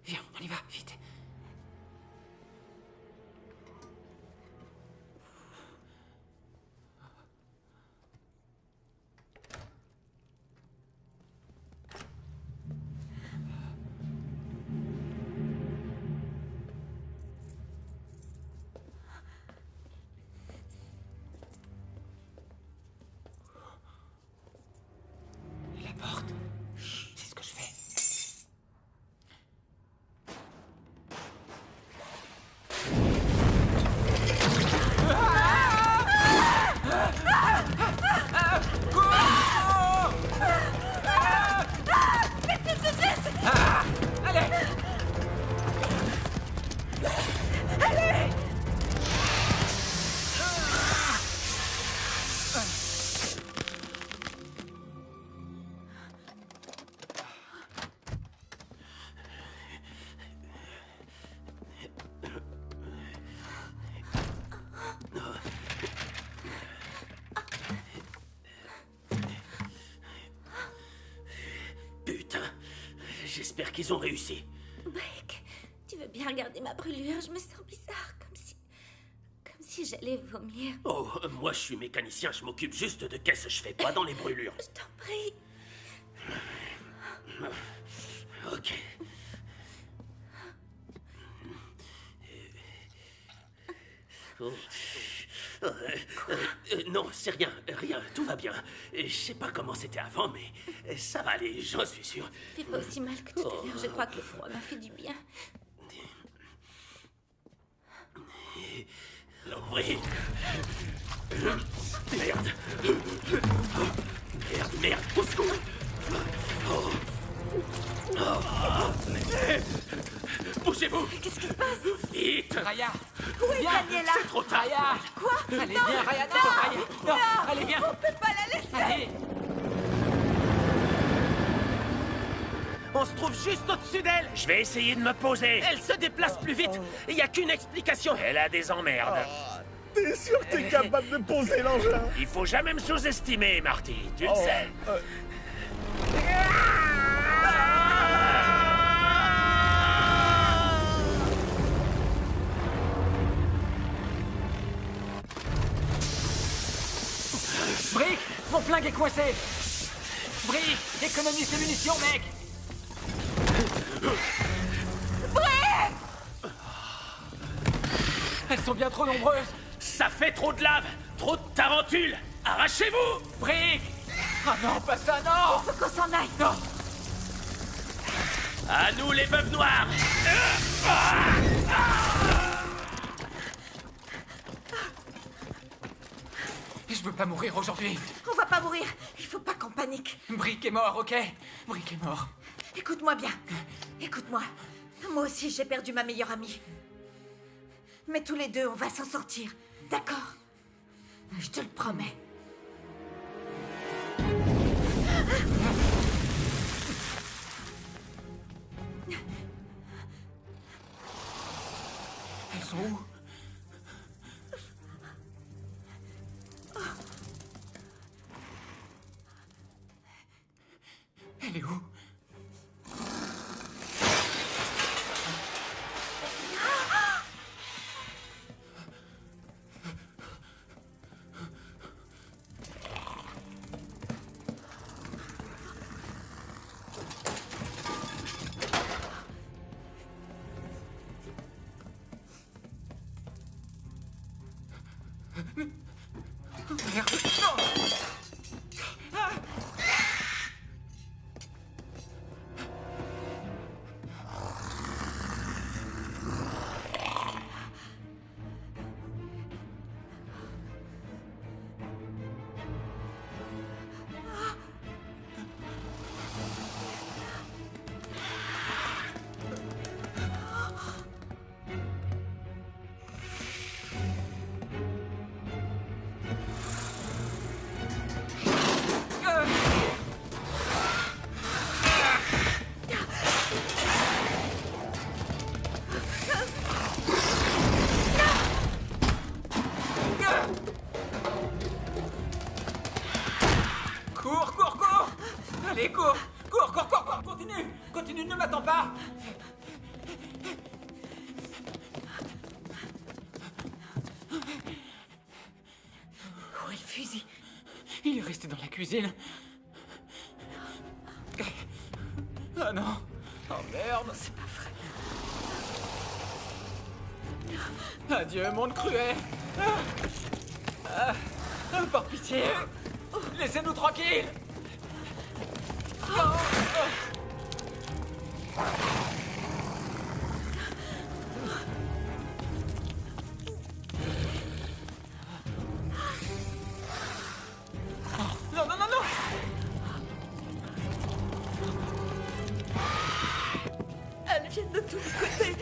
[SPEAKER 3] Viens, on y va, vite. La porte. Chut, c'est ce que je fais.
[SPEAKER 9] Putain, j'espère qu'ils ont réussi.
[SPEAKER 11] Mike, tu veux bien regarder ma brûlure? Je me sens bizarre, comme si j'allais vomir.
[SPEAKER 9] Oh, moi je suis mécanicien, je m'occupe juste de qu'est-ce que je fais pas dans les brûlures.
[SPEAKER 11] Je t'en prie.
[SPEAKER 9] Ok. Oh. Non, c'est rien, tout va bien. Je sais pas comment c'était avant, mais ça va aller, j'en suis sûr.
[SPEAKER 11] Fais pas aussi mal que tout à l'heure, je crois que le froid m'a fait du bien.
[SPEAKER 9] Oui. Merde. Merde, au secours. Oh. Bougez-vous.
[SPEAKER 11] Qu'est-ce qui se passe?
[SPEAKER 9] Vite.
[SPEAKER 3] Raya.
[SPEAKER 11] Où est
[SPEAKER 3] Viens.
[SPEAKER 11] Daniela?
[SPEAKER 9] C'est trop tard.
[SPEAKER 3] Raya.
[SPEAKER 11] Quoi?
[SPEAKER 3] Allez, viens, Raya. Non, Raya. Non, allez, viens.
[SPEAKER 11] On peut pas la laisser.
[SPEAKER 3] Allez.
[SPEAKER 9] On se trouve juste au-dessus d'elle.
[SPEAKER 10] Je vais essayer de me poser.
[SPEAKER 9] Elle se déplace plus vite. Il n'y a qu'une explication.
[SPEAKER 10] Elle a des emmerdes.
[SPEAKER 12] T'es sûr que t'es capable de poser l'engin?
[SPEAKER 10] Il faut jamais me sous-estimer, Marty, tu le sais.
[SPEAKER 3] flingue est coincé. Brie, économise tes munitions, mec. Brie! Elles sont bien trop nombreuses.
[SPEAKER 10] Ça fait trop de lave, trop de tarentules. Arrachez-vous!
[SPEAKER 3] Brick! Ah non, pas ça, non!
[SPEAKER 6] Faut qu'on s'en aille.
[SPEAKER 3] Non!
[SPEAKER 10] À nous les veuves noires!
[SPEAKER 3] Je veux pas mourir aujourd'hui.
[SPEAKER 6] On va pas mourir. Il faut pas qu'on panique.
[SPEAKER 3] Brick est mort, ok? Brick est mort.
[SPEAKER 6] Écoute-moi bien. Écoute-moi. Moi aussi, j'ai perdu ma meilleure amie. Mais tous les deux, on va s'en sortir. D'accord? Je te le promets.
[SPEAKER 3] Elles sont où? Elle est où? Merde. Non. Cours, cours, cours! Allez, cours! Cours, cours, cours, cours! Continue! Continue, ne m'attends pas!
[SPEAKER 6] Où est le fusil?
[SPEAKER 3] Il est resté dans la cuisine. Ah non! Oh merde!
[SPEAKER 6] C'est pas vrai.
[SPEAKER 3] Adieu, monde cruel! Par pitié! Laissez-nous tranquilles! Non, non, non, non!
[SPEAKER 6] Elles viennent de tous les côtés.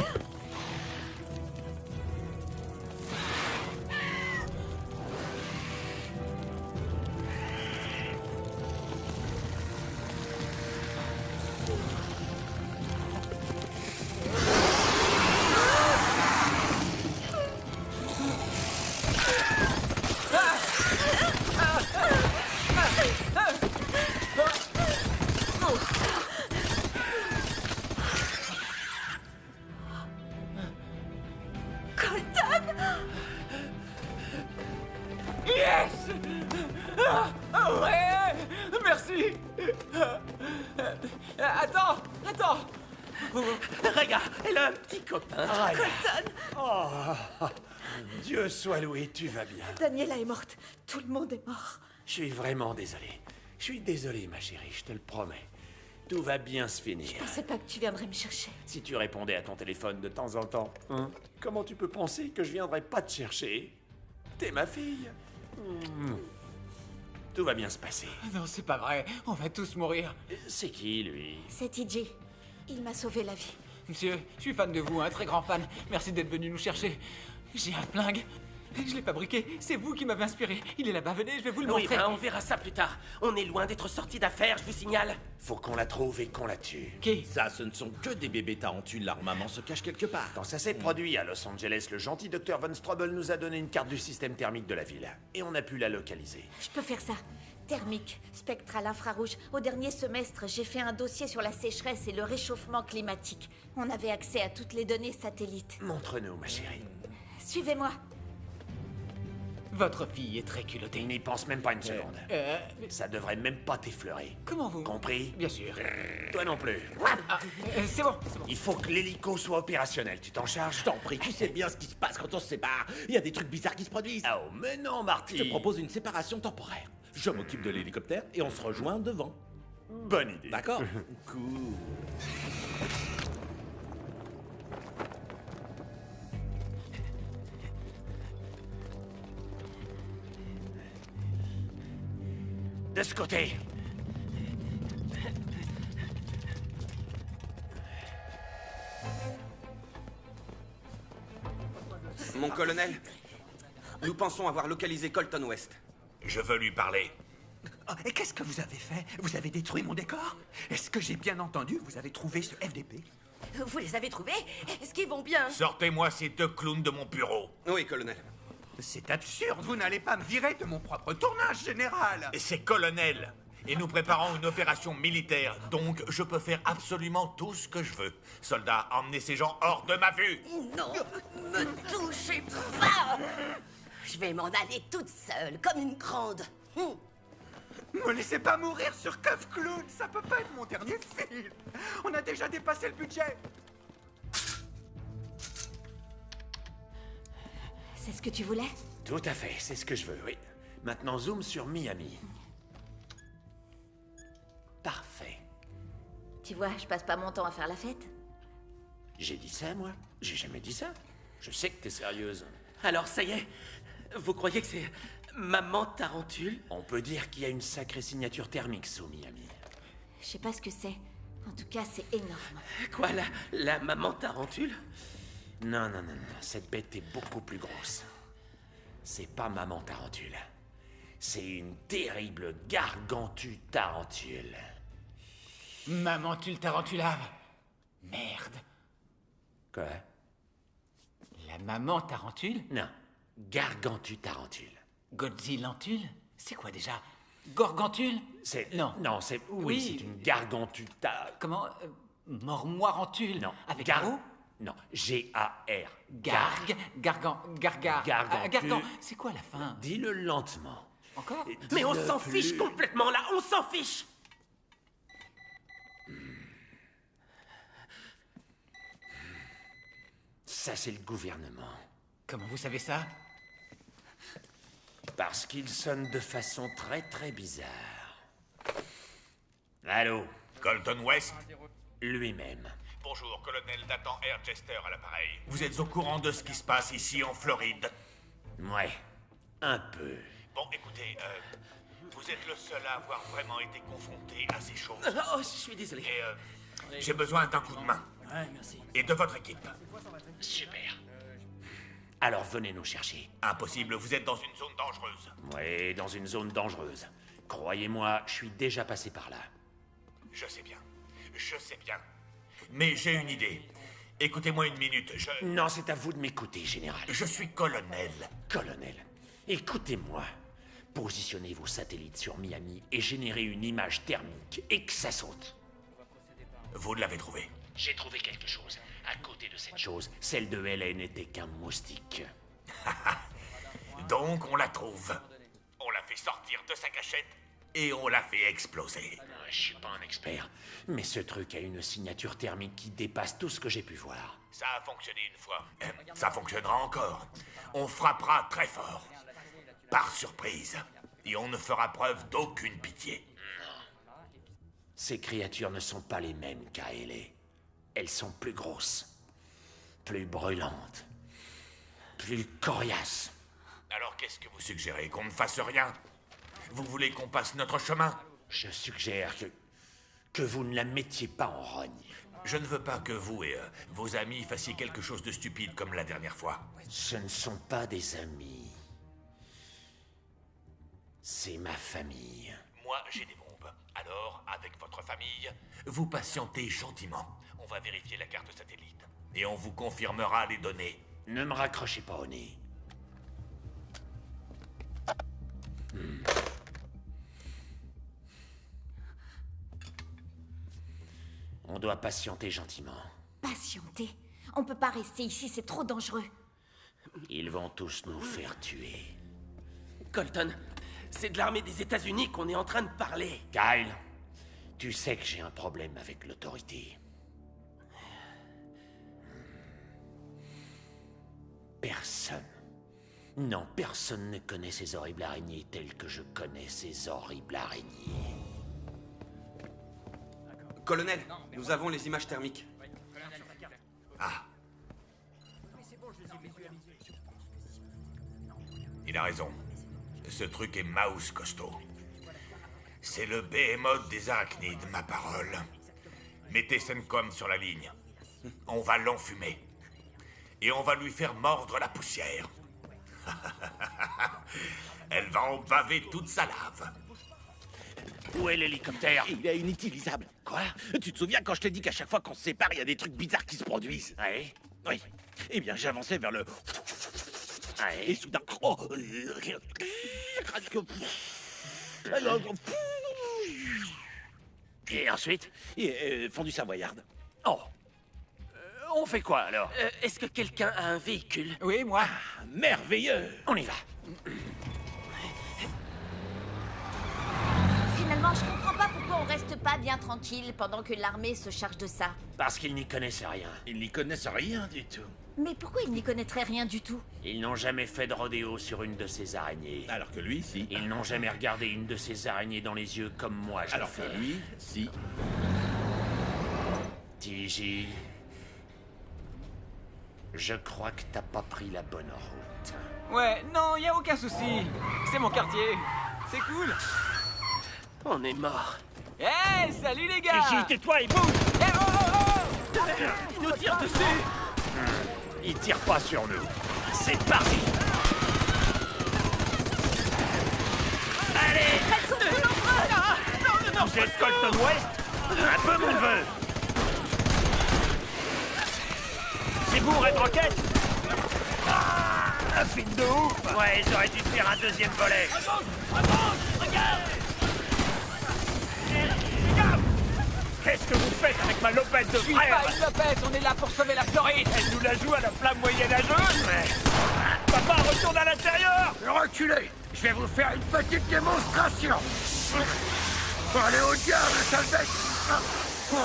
[SPEAKER 3] Yes! Ouais! Merci! Attends! Attends!
[SPEAKER 10] Regarde, elle a un petit copain.
[SPEAKER 4] Oh, Dieu soit loué, tu vas bien.
[SPEAKER 6] Daniela est morte. Tout le monde est mort.
[SPEAKER 4] Je suis vraiment désolé. Je suis désolé, ma chérie, je te le promets. Tout va bien se finir.
[SPEAKER 6] Je pensais pas que tu viendrais me chercher.
[SPEAKER 4] Si tu répondais à ton téléphone de temps en temps, hein, comment tu peux penser que je viendrais pas te chercher? T'es ma fille. Tout va bien se passer.
[SPEAKER 3] Non, c'est pas vrai. On va tous mourir.
[SPEAKER 4] C'est qui, lui?
[SPEAKER 6] C'est TJ. Il m'a sauvé la vie.
[SPEAKER 3] Monsieur, je suis fan de vous, un très grand fan. Merci d'être venu nous chercher. J'ai un flingue. Je l'ai fabriqué. C'est vous qui m'avez inspiré. Il est là-bas. Venez, je vais vous le
[SPEAKER 9] Oui,
[SPEAKER 3] montrer.
[SPEAKER 9] ben, on verra ça plus tard. On est loin d'être sorti d'affaires, je vous signale.
[SPEAKER 4] Faut qu'on la trouve et qu'on la tue.
[SPEAKER 3] Qui?
[SPEAKER 5] Ça, ce ne sont que des bébés tarentules. Leur maman se cache quelque part.
[SPEAKER 4] Quand ça s'est produit à Los Angeles, le gentil docteur Von Strobel nous a donné une carte du système thermique de la ville. Et on a pu la localiser.
[SPEAKER 6] Je peux faire ça. Thermique, spectral infrarouge. Au dernier semestre, j'ai fait un dossier sur la sécheresse et le réchauffement climatique. On avait accès à toutes les données satellites.
[SPEAKER 4] Montre-nous, ma chérie.
[SPEAKER 6] Suivez-moi.
[SPEAKER 3] Votre fille est très culottée.
[SPEAKER 10] N'y pense même pas une seconde. Ça devrait même pas t'effleurer.
[SPEAKER 3] Comment vous...
[SPEAKER 10] Compris?
[SPEAKER 3] Bien sûr.
[SPEAKER 10] Toi non plus.
[SPEAKER 3] C'est bon, c'est bon.
[SPEAKER 10] Il faut que l'hélico soit opérationnel. Tu t'en charges?
[SPEAKER 5] Je t'en prie, tu sais bien ce qui se passe quand on se sépare. Il y a des trucs bizarres qui se produisent.
[SPEAKER 10] Oh, mais non, Marty.
[SPEAKER 5] Je te propose une séparation temporaire. Je m'occupe de l'hélicoptère et on se rejoint devant.
[SPEAKER 10] Bonne idée.
[SPEAKER 5] D'accord? Cool.
[SPEAKER 10] De ce côté.
[SPEAKER 12] Mon colonel, nous pensons avoir localisé Colton West.
[SPEAKER 4] Je veux lui parler.
[SPEAKER 3] Oh, et qu'est-ce que vous avez fait? Vous avez détruit mon décor? Est-ce que j'ai bien entendu? Vous avez trouvé ce FDP?
[SPEAKER 8] Vous les avez trouvés? Est-ce qu'ils vont bien?
[SPEAKER 4] Sortez-moi ces deux clowns de mon bureau.
[SPEAKER 12] Oui, colonel.
[SPEAKER 3] C'est absurde, vous n'allez pas me virer de mon propre tournage, général!
[SPEAKER 4] Et c'est colonel. Et nous préparons une opération militaire, donc je peux faire absolument tout ce que je veux. Soldats, emmenez ces gens hors de ma vue.
[SPEAKER 8] Non, me touchez pas! Je vais m'en aller toute seule, comme une grande.
[SPEAKER 3] Me laissez pas mourir sur Keuf Clown, ça peut pas être mon dernier film! On a déjà dépassé le budget!
[SPEAKER 11] C'est ce que tu voulais?
[SPEAKER 10] Tout à fait, c'est ce que je veux, oui. Maintenant, zoom sur Miami. Parfait.
[SPEAKER 11] Tu vois, je passe pas mon temps à faire la fête.
[SPEAKER 10] J'ai dit ça, moi? J'ai jamais dit ça. Je sais que t'es sérieuse.
[SPEAKER 9] Alors, ça y est, vous croyez que c'est Maman Tarentule?
[SPEAKER 10] On peut dire qu'il y a une sacrée signature thermique sous Miami.
[SPEAKER 11] Je sais pas ce que c'est. En tout cas, c'est énorme.
[SPEAKER 9] Quoi, la Maman Tarentule?
[SPEAKER 10] Non, non, non, non. Cette bête est beaucoup plus grosse. C'est pas Maman Tarentule. C'est une terrible gargantue tarentule.
[SPEAKER 3] Maman, tu le tarentulave. Merde.
[SPEAKER 10] Quoi?
[SPEAKER 3] La maman tarentule?
[SPEAKER 10] Non. Gargantue tarentule.
[SPEAKER 3] Godzillantule? C'est quoi déjà? Gorgantule?
[SPEAKER 10] C'est...
[SPEAKER 3] Non.
[SPEAKER 10] Non, c'est... Oui, c'est une gargantue
[SPEAKER 3] Comment? Mormoirantule?
[SPEAKER 10] Non.
[SPEAKER 3] Avec un O?
[SPEAKER 10] Non. G-A-R.
[SPEAKER 3] Gargan. Gargan. C'est quoi la fin?
[SPEAKER 10] Dis-le lentement.
[SPEAKER 3] Encore?
[SPEAKER 9] Mais on s'en fiche complètement, là. On s'en fiche.
[SPEAKER 10] Ça, c'est le gouvernement.
[SPEAKER 3] Comment vous savez ça?
[SPEAKER 10] Parce qu'il sonne de façon très très bizarre. Allô?
[SPEAKER 4] Colton West?
[SPEAKER 10] Lui-même.
[SPEAKER 4] Bonjour, colonel Nathan R. Chester à l'appareil. Vous êtes au courant de ce qui se passe ici en Floride?
[SPEAKER 10] Ouais, un peu.
[SPEAKER 4] Bon, écoutez, vous êtes le seul à avoir vraiment été confronté à ces choses.
[SPEAKER 9] Oh, je suis désolé.
[SPEAKER 4] Et j'ai besoin d'un coup de main.
[SPEAKER 9] Ouais, merci.
[SPEAKER 4] Et de votre équipe.
[SPEAKER 10] Super. Alors venez nous chercher.
[SPEAKER 4] Impossible, vous êtes dans une zone dangereuse.
[SPEAKER 10] Oui, dans une zone dangereuse. Croyez-moi, je suis déjà passé par là.
[SPEAKER 4] Je sais bien. Mais j'ai une idée. Écoutez-moi une minute,
[SPEAKER 10] Non, c'est à vous de m'écouter, général.
[SPEAKER 4] Je suis colonel.
[SPEAKER 10] Colonel, écoutez-moi. Positionnez vos satellites sur Miami et générez une image thermique et que ça saute.
[SPEAKER 4] Vous l'avez trouvé.
[SPEAKER 10] J'ai trouvé quelque chose. À côté de cette chose, celle de Hélène n'était qu'un moustique.
[SPEAKER 4] Donc on la trouve. On la fait sortir de sa cachette et on la fait exploser.
[SPEAKER 10] Je suis pas un expert, mais ce truc a une signature thermique qui dépasse tout ce que j'ai pu voir.
[SPEAKER 4] Ça a fonctionné une fois. Ça fonctionnera encore. On frappera très fort. Par surprise. Et on ne fera preuve d'aucune pitié.
[SPEAKER 10] Non. Ces créatures ne sont pas les mêmes qu'Aélé. Elles sont plus grosses, plus brûlantes, plus coriaces.
[SPEAKER 4] Alors qu'est-ce que vous suggérez? Qu'on ne fasse rien? Vous voulez qu'on passe notre chemin?
[SPEAKER 10] Je suggère que vous ne la mettiez pas en rogne.
[SPEAKER 4] Je ne veux pas que vous et vos amis fassiez quelque chose de stupide comme la dernière fois.
[SPEAKER 10] Ce ne sont pas des amis. C'est ma famille.
[SPEAKER 4] Moi, j'ai des bombes. Alors, avec votre famille, vous patientez gentiment. On va vérifier la carte satellite. Et on vous confirmera les données.
[SPEAKER 10] Ne me raccrochez pas au nez. On doit patienter gentiment.
[SPEAKER 11] Patienter? On peut pas rester ici, c'est trop dangereux.
[SPEAKER 10] Ils vont tous nous faire tuer.
[SPEAKER 9] Colton. C'est de l'armée des États-Unis qu'on est en train de parler.
[SPEAKER 10] Kyle, tu sais que j'ai un problème avec l'autorité. Personne. Non, personne ne connaît ces horribles araignées telles que je connais ces horribles araignées.
[SPEAKER 12] Colonel, nous avons les images thermiques.
[SPEAKER 13] Ah. Il a raison. Ce truc est mouse costaud. C'est le behemoth des arachnides, ma parole. Mettez Sencom sur la ligne. On va l'enfumer. Et on va lui faire mordre la poussière. Elle va en baver toute sa lave.
[SPEAKER 10] Où est l'hélicoptère?
[SPEAKER 5] Il est inutilisable.
[SPEAKER 10] Quoi?
[SPEAKER 5] Tu te souviens quand je t'ai dit qu'à chaque fois qu'on se sépare, il y a des trucs bizarres qui se produisent?
[SPEAKER 10] Ouais.
[SPEAKER 5] Oui. Eh bien, j'avançais vers le...
[SPEAKER 10] Ouais.
[SPEAKER 5] Et soudain... Oh,
[SPEAKER 10] Et ensuite?
[SPEAKER 5] Et fondu savoyarde.
[SPEAKER 10] Oh. On fait quoi, alors?
[SPEAKER 9] Est-ce que quelqu'un a un véhicule?
[SPEAKER 3] Oui, moi.
[SPEAKER 5] Merveilleux.
[SPEAKER 10] On y va.
[SPEAKER 6] Finalement, je comprends pas pourquoi on reste pas bien tranquille pendant que l'armée se charge de ça.
[SPEAKER 10] Parce qu'ils n'y connaissent rien.
[SPEAKER 5] Ils n'y connaissent rien du tout.
[SPEAKER 6] Mais pourquoi ils n'y connaîtraient rien du tout?
[SPEAKER 10] Ils n'ont jamais fait de rodéo sur une de ces araignées.
[SPEAKER 5] Alors que lui, si.
[SPEAKER 10] Ils n'ont jamais regardé une de ces araignées dans les yeux comme moi, je
[SPEAKER 5] Alors
[SPEAKER 10] fais.
[SPEAKER 5] que lui, si.
[SPEAKER 10] TJ... Je crois que t'as pas pris la bonne route.
[SPEAKER 3] Ouais, non, y a aucun souci. C'est mon quartier. C'est cool.
[SPEAKER 9] On est mort.
[SPEAKER 3] Hey, salut les gars.
[SPEAKER 10] TJ, tais-toi et bouge!
[SPEAKER 3] Eh, oh, oh, oh.
[SPEAKER 9] Il nous tire dessus.
[SPEAKER 10] Ils tirent pas sur nous. C'est parti! Allez!
[SPEAKER 6] Elles sont plus nombreuses.
[SPEAKER 10] Non, j'ai Colton West! Un peu mon neveu! C'est vous, Red Rocket? Un film de ouf! Ouais, ils auraient dû faire un deuxième volet.
[SPEAKER 3] Regarde.
[SPEAKER 10] Qu'est-ce que vous faites avec ma lopette de
[SPEAKER 3] Je suis
[SPEAKER 10] frère?
[SPEAKER 3] pas une lopette, on est là pour sauver la Floride.
[SPEAKER 10] Elle nous la joue à la flamme moyenâgeuse? Papa, retourne à l'intérieur!
[SPEAKER 4] Reculez. Je vais vous faire une petite démonstration. Allez au diable, sale bête.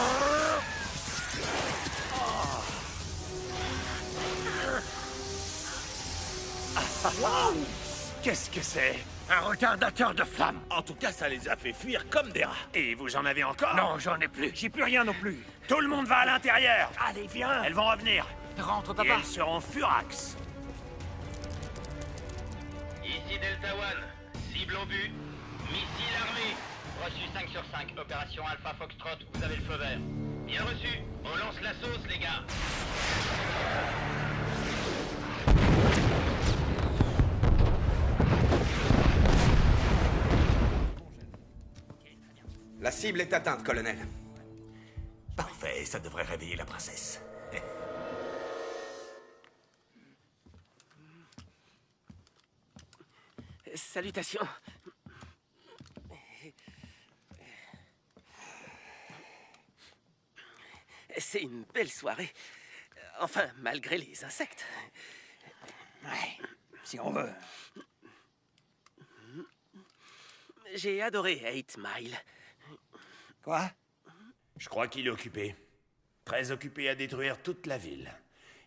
[SPEAKER 10] Qu'est-ce que c'est?
[SPEAKER 4] Un retardateur de flamme.
[SPEAKER 5] En tout cas, ça les a fait fuir comme des rats.
[SPEAKER 10] Et vous en avez encore?
[SPEAKER 4] Non, j'en ai plus.
[SPEAKER 10] J'ai plus rien non plus. Tout le monde va à l'intérieur. Allez, viens. Elles vont revenir.
[SPEAKER 3] Rentre,
[SPEAKER 10] Et
[SPEAKER 3] papa.
[SPEAKER 10] elles seront furax.
[SPEAKER 2] Ici Delta One. Cible au but. Missile armé. Reçu 5 sur 5. Opération Alpha Foxtrot. Vous avez le feu vert. Bien reçu. On lance la sauce, les gars.
[SPEAKER 12] La cible est atteinte, colonel.
[SPEAKER 13] Parfait, ça devrait réveiller la princesse.
[SPEAKER 9] Salutations. C'est une belle soirée. Enfin, malgré les insectes.
[SPEAKER 4] Ouais, si on veut.
[SPEAKER 9] J'ai adoré 8 Mile.
[SPEAKER 4] Quoi?
[SPEAKER 10] Je crois qu'il est occupé. Très occupé à détruire toute la ville.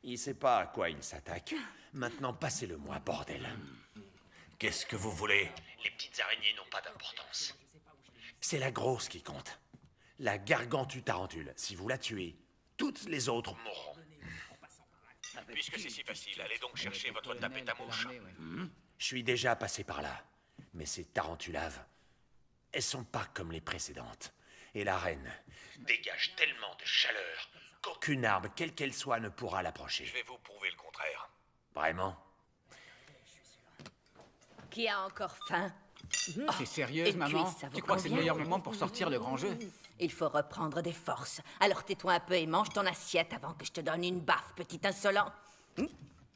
[SPEAKER 10] Il sait pas à quoi il s'attaque. Maintenant, passez-le-moi, bordel.
[SPEAKER 13] Qu'est-ce que vous voulez?
[SPEAKER 10] Les petites araignées n'ont pas d'importance. C'est la grosse qui compte. La gargantua tarentule. Si vous la tuez, toutes les autres mourront.
[SPEAKER 13] Puisque c'est si facile, allez donc chercher votre tapette à mouche.
[SPEAKER 10] Je suis déjà passé par là. Mais ces tarentulaves, elles sont pas comme les précédentes. Et la reine dégage tellement de chaleur qu'aucune arme, quelle qu'elle soit, ne pourra l'approcher.
[SPEAKER 13] Je vais vous prouver le contraire.
[SPEAKER 10] Vraiment?
[SPEAKER 11] Qui a encore faim?
[SPEAKER 3] T'es sérieuse,
[SPEAKER 11] Et puis,
[SPEAKER 3] maman?
[SPEAKER 11] ça vous
[SPEAKER 3] Tu crois que c'est le
[SPEAKER 11] convient?
[SPEAKER 3] meilleur moment pour sortir le grand jeu?
[SPEAKER 11] Il faut reprendre des forces. Alors tais-toi un peu et mange ton assiette avant que je te donne une baffe, petit insolent.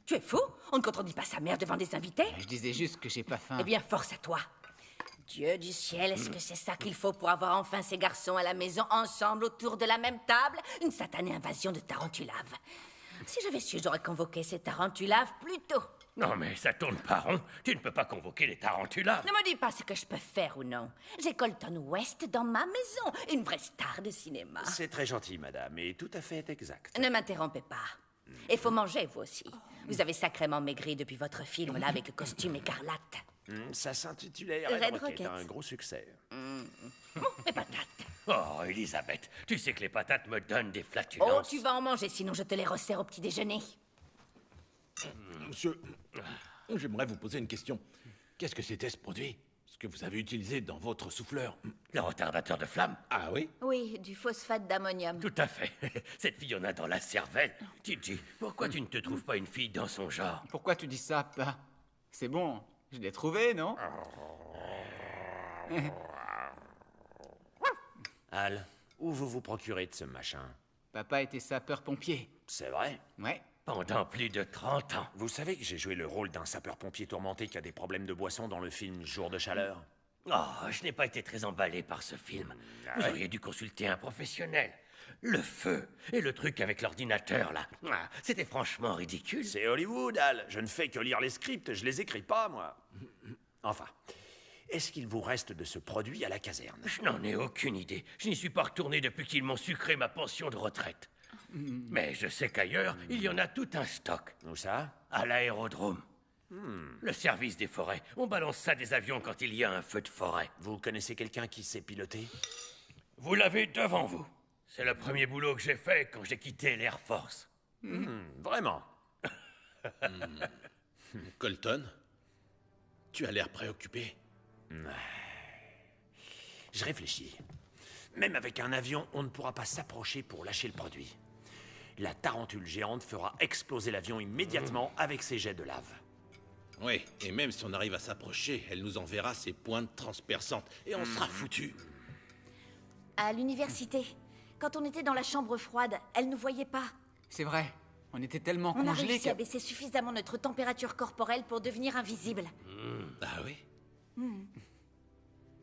[SPEAKER 11] Tu es fou? On ne contredit pas sa mère devant des invités?
[SPEAKER 3] Je disais juste que j'ai pas faim.
[SPEAKER 11] Eh bien, force à toi. Dieu du ciel, est-ce que c'est ça qu'il faut pour avoir enfin ces garçons à la maison ensemble autour de la même table? Une satanée invasion de tarentulaves. Si j'avais su, j'aurais convoqué ces tarentulaves plus tôt.
[SPEAKER 4] Non, mais ça tourne pas rond. Tu ne peux pas convoquer les tarentulas.
[SPEAKER 11] Ne me dis pas ce que je peux faire ou non. J'ai Colton West dans ma maison, une vraie star de cinéma.
[SPEAKER 14] C'est très gentil, madame, et tout à fait exact.
[SPEAKER 11] Ne m'interrompez pas. Et faut manger, vous aussi. Vous avez sacrément maigri depuis votre film, là, avec le costume écarlate.
[SPEAKER 14] Ça s'intitulait
[SPEAKER 11] Red
[SPEAKER 14] Red
[SPEAKER 11] Rocket.
[SPEAKER 14] un gros succès.
[SPEAKER 11] Les patates.
[SPEAKER 4] Oh, Elisabeth, tu sais que les patates me donnent des
[SPEAKER 11] Oh,
[SPEAKER 4] flatulences.
[SPEAKER 11] tu vas en manger, sinon je te les resserre au petit déjeuner.
[SPEAKER 5] Monsieur, j'aimerais vous poser une question. Qu'est-ce que c'était ce produit? Ce que vous avez utilisé dans votre souffleur?
[SPEAKER 4] Le retardateur de flamme?
[SPEAKER 5] Ah oui?
[SPEAKER 6] Oui, du phosphate d'ammonium.
[SPEAKER 4] Tout à fait. Cette fille en a dans la cervelle. Gigi, pourquoi tu ne te trouves pas une fille dans son genre?
[SPEAKER 3] Pourquoi tu dis ça, Pa? C'est bon, je l'ai trouvé, non?
[SPEAKER 14] Al, où vous vous procurez de ce machin?
[SPEAKER 3] Papa était sapeur-pompier.
[SPEAKER 14] C'est vrai?
[SPEAKER 3] Ouais.
[SPEAKER 4] Pendant plus de 30 ans.
[SPEAKER 14] Vous savez que j'ai joué le rôle d'un sapeur-pompier tourmenté qui a des problèmes de boisson dans le film Jour de chaleur?
[SPEAKER 4] Oh, je n'ai pas été très emballé par ce film. Vous auriez dû consulter un professionnel. Le feu et le truc avec l'ordinateur, là. C'était franchement ridicule.
[SPEAKER 14] C'est Hollywood, Al. Je ne fais que lire les scripts, je les écris pas, moi. Enfin, est-ce qu'il vous reste de ce produit à la caserne?
[SPEAKER 4] Je n'en ai aucune idée. Je n'y suis pas retourné depuis qu'ils m'ont sucré ma pension de retraite. Mais je sais qu'ailleurs, il y en a tout un stock.
[SPEAKER 14] Où ça?
[SPEAKER 4] À l'aérodrome. Le service des forêts. On balance ça des avions quand il y a un feu de forêt.
[SPEAKER 14] Vous connaissez quelqu'un qui sait piloter?
[SPEAKER 4] Vous l'avez devant vous. C'est le premier boulot que j'ai fait quand j'ai quitté l'Air Force.
[SPEAKER 14] Vraiment?
[SPEAKER 5] Colton, tu as l'air préoccupé.
[SPEAKER 14] Je réfléchis. Même avec un avion, on ne pourra pas s'approcher pour lâcher le produit. La tarentule géante fera exploser l'avion immédiatement avec ses jets de lave.
[SPEAKER 5] Oui, et même si on arrive à s'approcher, elle nous enverra ses pointes transperçantes et on sera foutus.
[SPEAKER 6] À l'université, quand on était dans la chambre froide, elle ne voyait pas.
[SPEAKER 3] C'est vrai, on était tellement
[SPEAKER 6] On a
[SPEAKER 3] congelés
[SPEAKER 6] réussi
[SPEAKER 3] que...
[SPEAKER 6] à baisser suffisamment notre température corporelle pour devenir invisible.
[SPEAKER 5] Ah oui?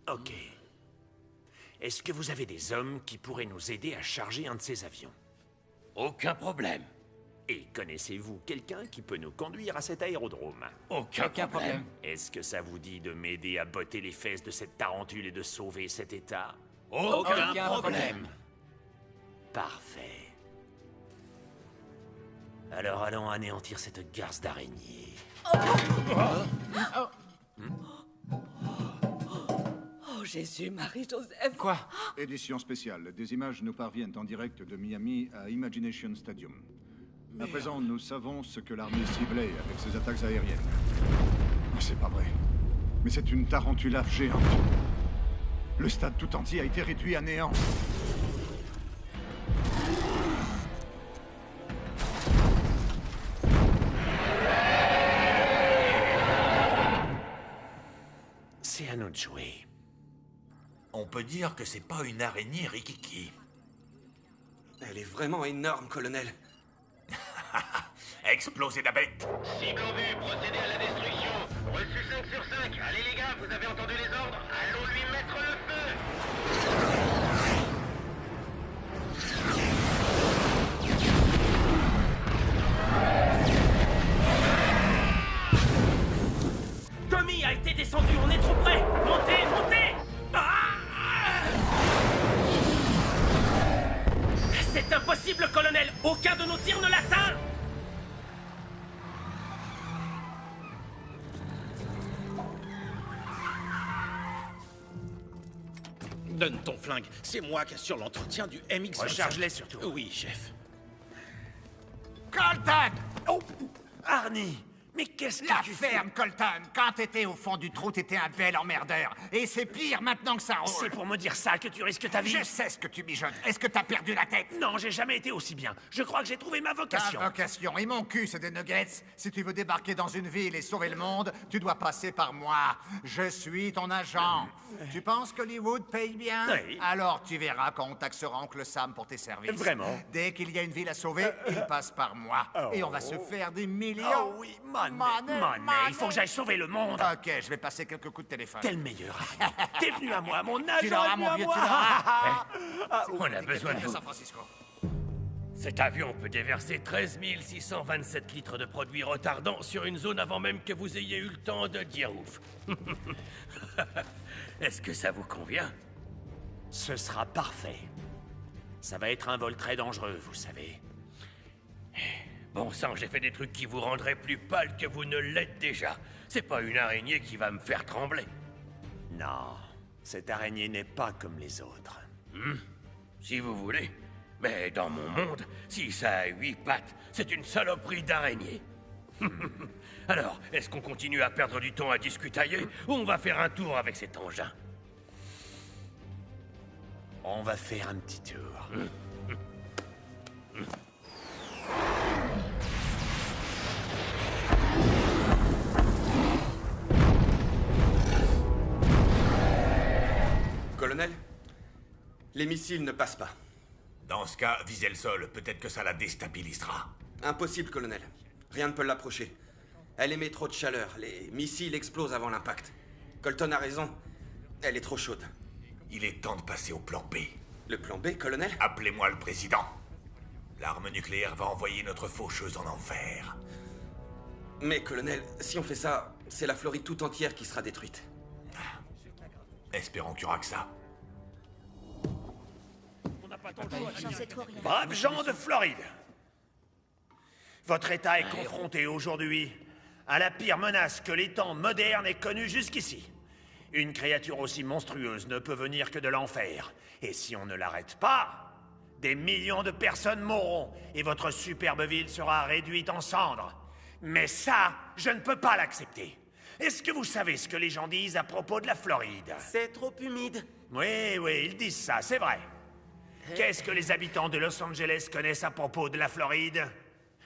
[SPEAKER 14] Ok. Est-ce que vous avez des hommes qui pourraient nous aider à charger un de ces avions?
[SPEAKER 4] Aucun problème.
[SPEAKER 14] Et connaissez-vous quelqu'un qui peut nous conduire à cet aérodrome?
[SPEAKER 4] Aucun problème.
[SPEAKER 14] Est-ce que ça vous dit de m'aider à botter les fesses de cette tarentule et de sauver cet état?
[SPEAKER 4] Aucun problème.
[SPEAKER 14] Parfait. Alors allons anéantir cette garce d'araignée.
[SPEAKER 11] Oh, Jésus, Marie-Joseph.
[SPEAKER 3] Quoi?
[SPEAKER 15] Édition spéciale. Des images nous parviennent en direct de Miami à Imagination Stadium. À présent, nous savons ce que l'armée ciblait avec ses attaques aériennes. C'est pas vrai. Mais c'est une tarentula géante. Le stade tout entier a été réduit à néant.
[SPEAKER 14] C'est à nous de jouer.
[SPEAKER 13] On peut dire que c'est pas une araignée rikiki.
[SPEAKER 12] Elle est vraiment énorme, colonel.
[SPEAKER 13] Explosez la bête!
[SPEAKER 2] Cible en vue, procédez à la destruction. Reçu 5 sur 5. Allez les gars, vous avez entendu les ordres. Allons lui mettre le feu.
[SPEAKER 9] Tommy a été descendu, on est trop près. Montez, montez. C'est impossible, colonel. Aucun de nos tirs ne l'atteint.
[SPEAKER 5] Donne ton flingue, c'est moi qui assure l'entretien du MX-25.
[SPEAKER 14] Recharge-les surtout.
[SPEAKER 5] Oui, chef.
[SPEAKER 10] Colton!
[SPEAKER 14] Oh! Arnie! Mais qu'est-ce que
[SPEAKER 10] La
[SPEAKER 14] tu
[SPEAKER 10] ferme, Colton! Quand t'étais au fond du trou, t'étais un bel emmerdeur. Et c'est pire maintenant que ça roule.
[SPEAKER 14] C'est pour me dire ça que tu risques ta vie.
[SPEAKER 10] Je sais ce que tu mijotes. Est-ce que t'as perdu la tête?
[SPEAKER 14] Non, j'ai jamais été aussi bien. Je crois que j'ai trouvé ma vocation.
[SPEAKER 10] Ta vocation. Et mon cul, c'est des nuggets. Si tu veux débarquer dans une ville et sauver le monde, tu dois passer par moi. Je suis ton agent. Tu penses qu'Hollywood paye bien?
[SPEAKER 14] Oui.
[SPEAKER 10] Alors tu verras quand on taxera Oncle Sam pour tes services.
[SPEAKER 14] Vraiment?
[SPEAKER 10] Dès qu'il y a une ville à sauver, il passe par moi. Et on va se faire des millions.
[SPEAKER 14] Oh oui, money. Il faut que j'aille sauver le monde.
[SPEAKER 10] Ok, je vais passer quelques coups de téléphone.
[SPEAKER 14] T'es le meilleur. T'es venu à moi, mon agent.
[SPEAKER 10] Tu l'auras, mon vieux, tu l'auras.
[SPEAKER 4] On a besoin de vous.
[SPEAKER 10] San Francisco.
[SPEAKER 4] Cet avion peut déverser 13 627 litres de produits retardants sur une zone avant même que vous ayez eu le temps de dire ouf. Est-ce que ça vous convient?
[SPEAKER 14] Ce sera parfait. Ça va être un vol très dangereux, vous savez.
[SPEAKER 4] Bon sang, j'ai fait des trucs qui vous rendraient plus pâle que vous ne l'êtes déjà. C'est pas une araignée qui va me faire trembler.
[SPEAKER 14] Non, cette araignée n'est pas comme les autres.
[SPEAKER 4] Si vous voulez. Mais dans mon monde, si ça a 8 pattes, c'est une saloperie d'araignée. Alors, est-ce qu'on continue à perdre du temps à discutailler ou on va faire un tour avec cet engin?
[SPEAKER 14] On va faire un petit tour.
[SPEAKER 12] Colonel, les missiles ne passent pas.
[SPEAKER 13] Dans ce cas, visez le sol, peut-être que ça la déstabilisera.
[SPEAKER 12] Impossible, colonel. Rien ne peut l'approcher. Elle émet trop de chaleur. Les missiles explosent avant l'impact. Colton a raison. Elle est trop chaude.
[SPEAKER 13] Il est temps de passer au plan B.
[SPEAKER 12] Le plan B, colonel?
[SPEAKER 13] Appelez-moi le président. L'arme nucléaire va envoyer notre faucheuse en enfer.
[SPEAKER 12] Mais, colonel, si on fait ça, c'est la Floride tout entière qui sera détruite.
[SPEAKER 13] Espérons qu'il y aura que ça.
[SPEAKER 14] Braves gens de Floride, votre État est confronté aujourd'hui à la pire menace que les temps modernes aient connue jusqu'ici. Une créature aussi monstrueuse ne peut venir que de l'enfer. Et si on ne l'arrête pas, des millions de personnes mourront et votre superbe ville sera réduite en cendres. Mais ça, je ne peux pas l'accepter. Est-ce que vous savez ce que les gens disent à propos de la Floride?
[SPEAKER 9] C'est trop humide.
[SPEAKER 14] Oui, ils disent ça, c'est vrai. Qu'est-ce que les habitants de Los Angeles connaissent à propos de la Floride?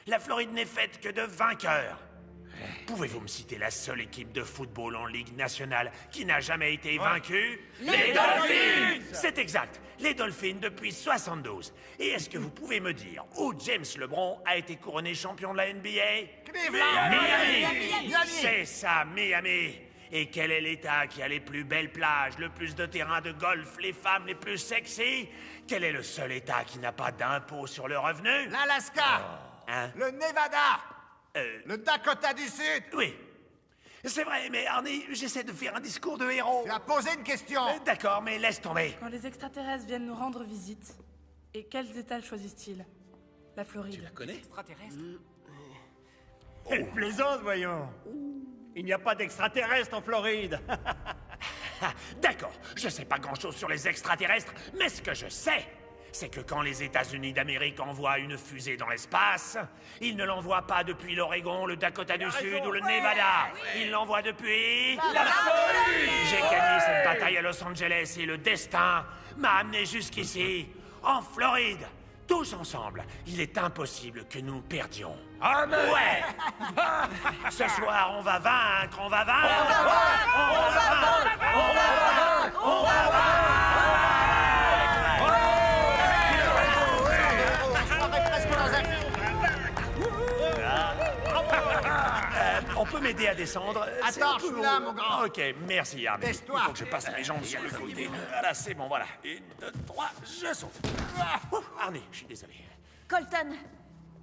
[SPEAKER 14] La Floride n'est faite que de vainqueurs. Pouvez-vous me citer la seule équipe de football en Ligue nationale qui n'a jamais été vaincue?
[SPEAKER 4] Les Dolphins!
[SPEAKER 14] C'est exact, les Dolphins depuis 72. Et est-ce que vous pouvez me dire où James LeBron a été couronné champion de la NBA? Miami! C'est ça, Miami! Et quel est l'État qui a les plus belles plages, le plus de terrains de golf, les femmes les plus sexy? Quel est le seul État qui n'a pas d'impôt sur le revenu?
[SPEAKER 16] L'Alaska! Le Nevada! Le Dakota du Sud!
[SPEAKER 14] Oui. C'est vrai, mais Arnie, j'essaie de faire un discours de héros.
[SPEAKER 16] Tu as posé une question!
[SPEAKER 14] D'accord, mais laisse tomber.
[SPEAKER 17] Quand les extraterrestres viennent nous rendre visite, et quels États choisissent-ils? La Floride.
[SPEAKER 3] Tu la connais? Extraterrestre?
[SPEAKER 18] Elle plaisante, voyons. Il n'y a pas d'extraterrestres en Floride.
[SPEAKER 14] D'accord, je sais pas grand-chose sur les extraterrestres, mais ce que je sais, c'est que quand les États-Unis d'Amérique envoient une fusée dans l'espace, ils ne l'envoient pas depuis l'Oregon, le Dakota du Sud ou le Nevada. Ils l'envoient depuis...
[SPEAKER 4] La Floride!
[SPEAKER 14] J'ai gagné cette bataille à Los Angeles et le destin m'a amené jusqu'ici, en Floride. Tous ensemble, il est impossible que nous perdions.
[SPEAKER 4] Amen!
[SPEAKER 14] Ouais! Ce soir, on va vaincre, on va vaincre! On va On peut m'aider à descendre?
[SPEAKER 16] Attends, je suis là, mon grand.
[SPEAKER 14] Ok, merci, Arnie.
[SPEAKER 16] Laisse-toi.
[SPEAKER 14] Il faut que je passe mes jambes sur le côté. Voilà, c'est bon, voilà. 1, 2, 3, je saute. Arnie, je suis désolé.
[SPEAKER 6] Colton,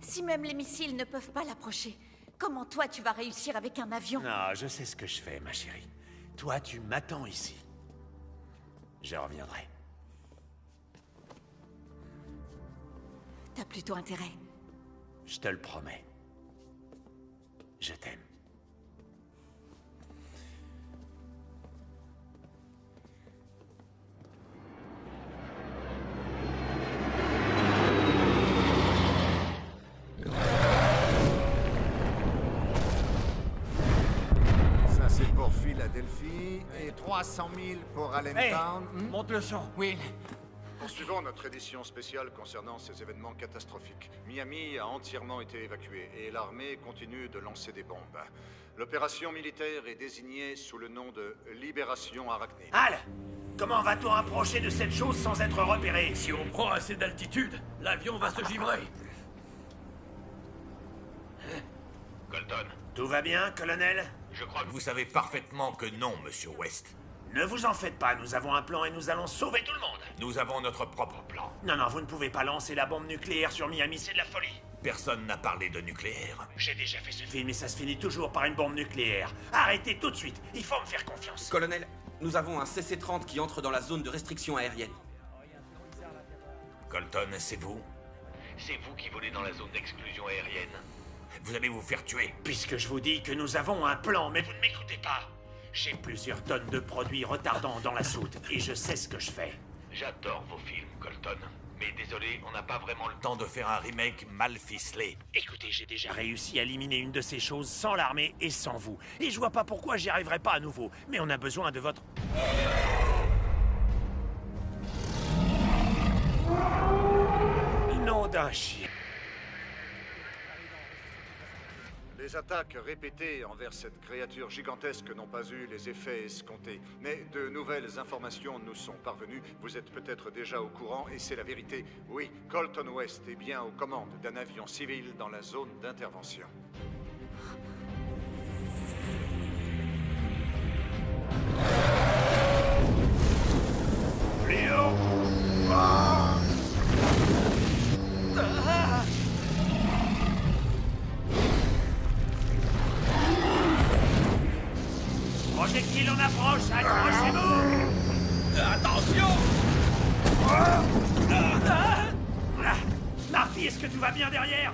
[SPEAKER 6] si même les missiles ne peuvent pas l'approcher, comment toi tu vas réussir avec un avion?
[SPEAKER 14] Non, je sais ce que je fais, ma chérie. Toi, tu m'attends ici. Je reviendrai.
[SPEAKER 6] T'as plutôt intérêt.
[SPEAKER 14] Je te le promets. Je t'aime.
[SPEAKER 16] Ça, c'est pour Philadelphie et 300 000 pour Allentown.
[SPEAKER 18] Monte le son.
[SPEAKER 3] Will.
[SPEAKER 15] Poursuivons notre édition spéciale concernant ces événements catastrophiques. Miami a entièrement été évacuée et l'armée continue de lancer des bombes. L'opération militaire est désignée sous le nom de Libération Arachnide.
[SPEAKER 14] Al! Comment va-t-on approcher de cette chose sans être repéré?
[SPEAKER 4] Si on prend assez d'altitude, l'avion va se givrer.
[SPEAKER 13] Colton.
[SPEAKER 14] Tout va bien, colonel?
[SPEAKER 13] Je crois que vous savez parfaitement que non, monsieur West.
[SPEAKER 14] Ne vous en faites pas, nous avons un plan et nous allons sauver tout le monde.
[SPEAKER 13] Nous avons notre propre plan.
[SPEAKER 14] Non, non, vous ne pouvez pas lancer la bombe nucléaire sur Miami, c'est de la folie.
[SPEAKER 13] Personne n'a parlé de nucléaire.
[SPEAKER 14] J'ai déjà fait ce film et ça se finit toujours par une bombe nucléaire. Arrêtez tout de suite, il faut me faire confiance.
[SPEAKER 12] Colonel, nous avons un CC-30 qui entre dans la zone de restriction aérienne.
[SPEAKER 13] Colton, c'est vous?
[SPEAKER 2] C'est vous qui volez dans la zone d'exclusion aérienne.
[SPEAKER 13] Vous allez vous faire tuer.
[SPEAKER 14] Puisque je vous dis que nous avons un plan, mais vous ne m'écoutez pas. J'ai plusieurs tonnes de produits retardants dans la soute et je sais ce que je fais.
[SPEAKER 2] J'adore vos films, Colton. Mais désolé, on n'a pas vraiment le
[SPEAKER 13] temps de faire un remake mal ficelé.
[SPEAKER 14] Écoutez, j'ai déjà réussi à éliminer une de ces choses sans l'armée et sans vous. Et je vois pas pourquoi j'y arriverai pas à nouveau. Mais on a besoin de votre... Nom d'un chien.
[SPEAKER 15] Les attaques répétées envers cette créature gigantesque n'ont pas eu les effets escomptés. Mais de nouvelles informations nous sont parvenues. Vous êtes peut-être déjà au courant, et c'est la vérité. Oui, Colton West est bien aux commandes d'un avion civil dans la zone d'intervention.
[SPEAKER 14] Léo! Projectile en approche, accrochez-vous!
[SPEAKER 10] Attention!
[SPEAKER 14] Marty, est-ce que tout va bien derrière?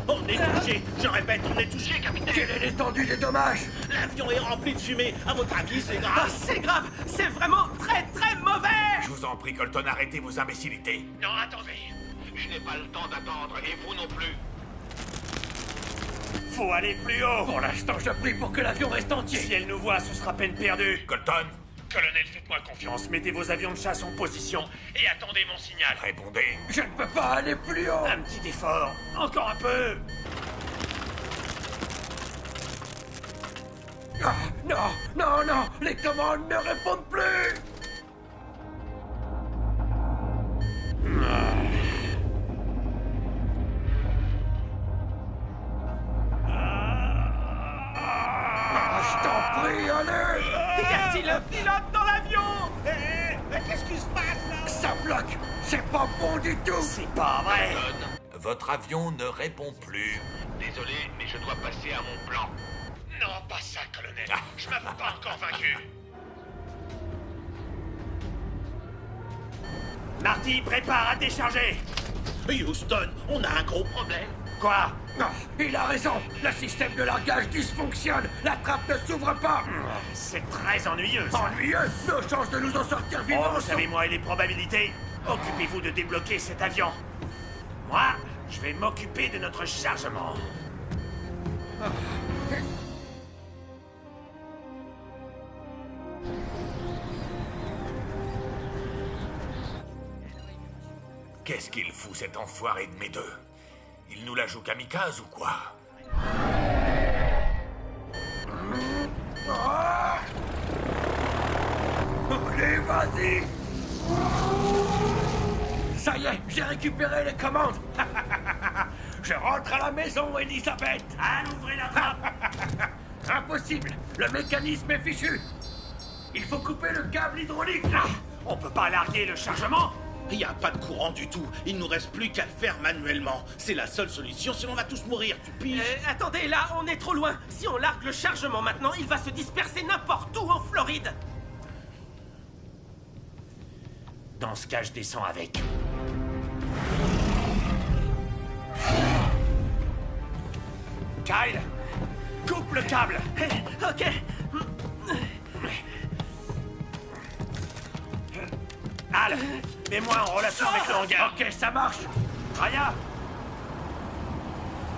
[SPEAKER 10] On est touché! Je répète, on est touché, capitaine!
[SPEAKER 18] Quelle est l'étendue des dommages?
[SPEAKER 10] L'avion est rempli de fumée! À votre avis, c'est grave?
[SPEAKER 9] C'est grave! C'est vraiment très très mauvais!
[SPEAKER 13] Je vous en prie, Colton, arrêtez vos imbécilités.
[SPEAKER 14] Non, attendez!
[SPEAKER 2] Je n'ai pas le temps d'attendre, et vous non plus.
[SPEAKER 14] Faut aller plus haut!
[SPEAKER 18] Pour l'instant, je prie pour que l'avion reste entier.
[SPEAKER 14] Si elle nous voit, ce sera peine perdue.
[SPEAKER 13] Colton!
[SPEAKER 14] Colonel, faites-moi confiance. Mettez vos avions de chasse en position et attendez mon signal.
[SPEAKER 13] Répondez.
[SPEAKER 18] Je ne peux pas aller plus haut.
[SPEAKER 14] Un petit effort. Encore un peu.
[SPEAKER 18] Ah, non, non, non. Les commandes ne répondent plus. Je t'en prie, allez.
[SPEAKER 9] Y a-t-il un pilote dans l'avion?
[SPEAKER 10] Mais qu'est-ce qui se passe là?
[SPEAKER 18] Ça bloque. C'est pas bon du tout.
[SPEAKER 14] C'est pas vrai.
[SPEAKER 13] Votre avion ne répond plus.
[SPEAKER 2] Désolé, mais je dois passer à mon plan.
[SPEAKER 14] Non, pas ça, colonel. Je m'avoue pas encore vaincu. Marty, prépare à décharger.
[SPEAKER 10] Houston, on a un gros problème.
[SPEAKER 14] Quoi?
[SPEAKER 18] Non, il a raison. Le système de largage dysfonctionne. La trappe ne s'ouvre pas.
[SPEAKER 14] C'est très ennuyeux, ça.
[SPEAKER 18] Ennuyeux? Nos chances de nous en sortir vivants
[SPEAKER 14] Oh, vous
[SPEAKER 18] sont...
[SPEAKER 14] savez, moi et les probabilités. Occupez-vous de débloquer cet avion. Moi, je vais m'occuper de notre chargement.
[SPEAKER 13] Qu'est-ce qu'il fout, cet enfoiré de mes deux? Il nous la joue kamikaze ou quoi?
[SPEAKER 18] Allez, vas-y. Ça y est, j'ai récupéré les commandes. Je rentre à la maison, Elisabeth.
[SPEAKER 14] Allez, ouvrez la trappe.
[SPEAKER 18] Impossible, le mécanisme est fichu. Il faut couper le câble hydraulique.
[SPEAKER 14] On peut pas larguer le chargement?
[SPEAKER 10] Il n'y a pas de courant du tout. Il nous reste plus qu'à le faire manuellement. C'est la seule solution, sinon on va tous mourir, tu piges?
[SPEAKER 9] Attendez, là, on est trop loin. Si on largue le chargement maintenant, il va se disperser n'importe où en Floride.
[SPEAKER 14] Dans ce cas, je descends avec. Kyle, coupe le câble.
[SPEAKER 9] Ok.
[SPEAKER 14] Al, mets-moi en relation avec le hangar.
[SPEAKER 18] Ok, ça marche.
[SPEAKER 14] Raya,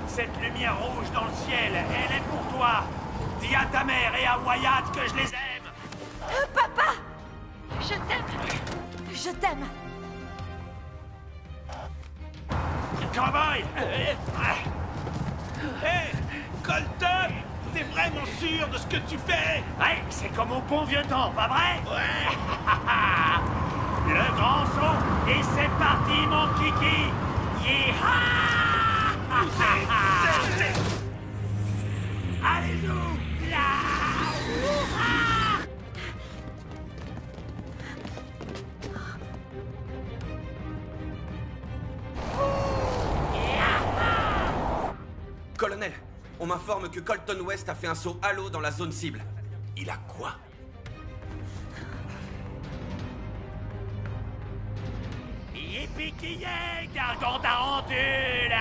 [SPEAKER 14] cette lumière rouge dans le ciel, elle est pour toi. Dis à ta mère et à Wyatt que je les aime.
[SPEAKER 6] Papa! Je t'aime! Je t'aime!
[SPEAKER 14] Cowboy!
[SPEAKER 10] Hé, Colton! T'es vraiment sûr de ce que tu fais?
[SPEAKER 14] Ouais, c'est comme au bon vieux temps, pas vrai?
[SPEAKER 10] Ouais!
[SPEAKER 14] Le grand saut, et c'est parti, mon kiki! Allez-vous!
[SPEAKER 12] On m'informe que Colton West a fait un saut halo dans la zone cible.
[SPEAKER 13] Il a quoi?
[SPEAKER 10] Yippee-ki-yay, Gargant tarentule!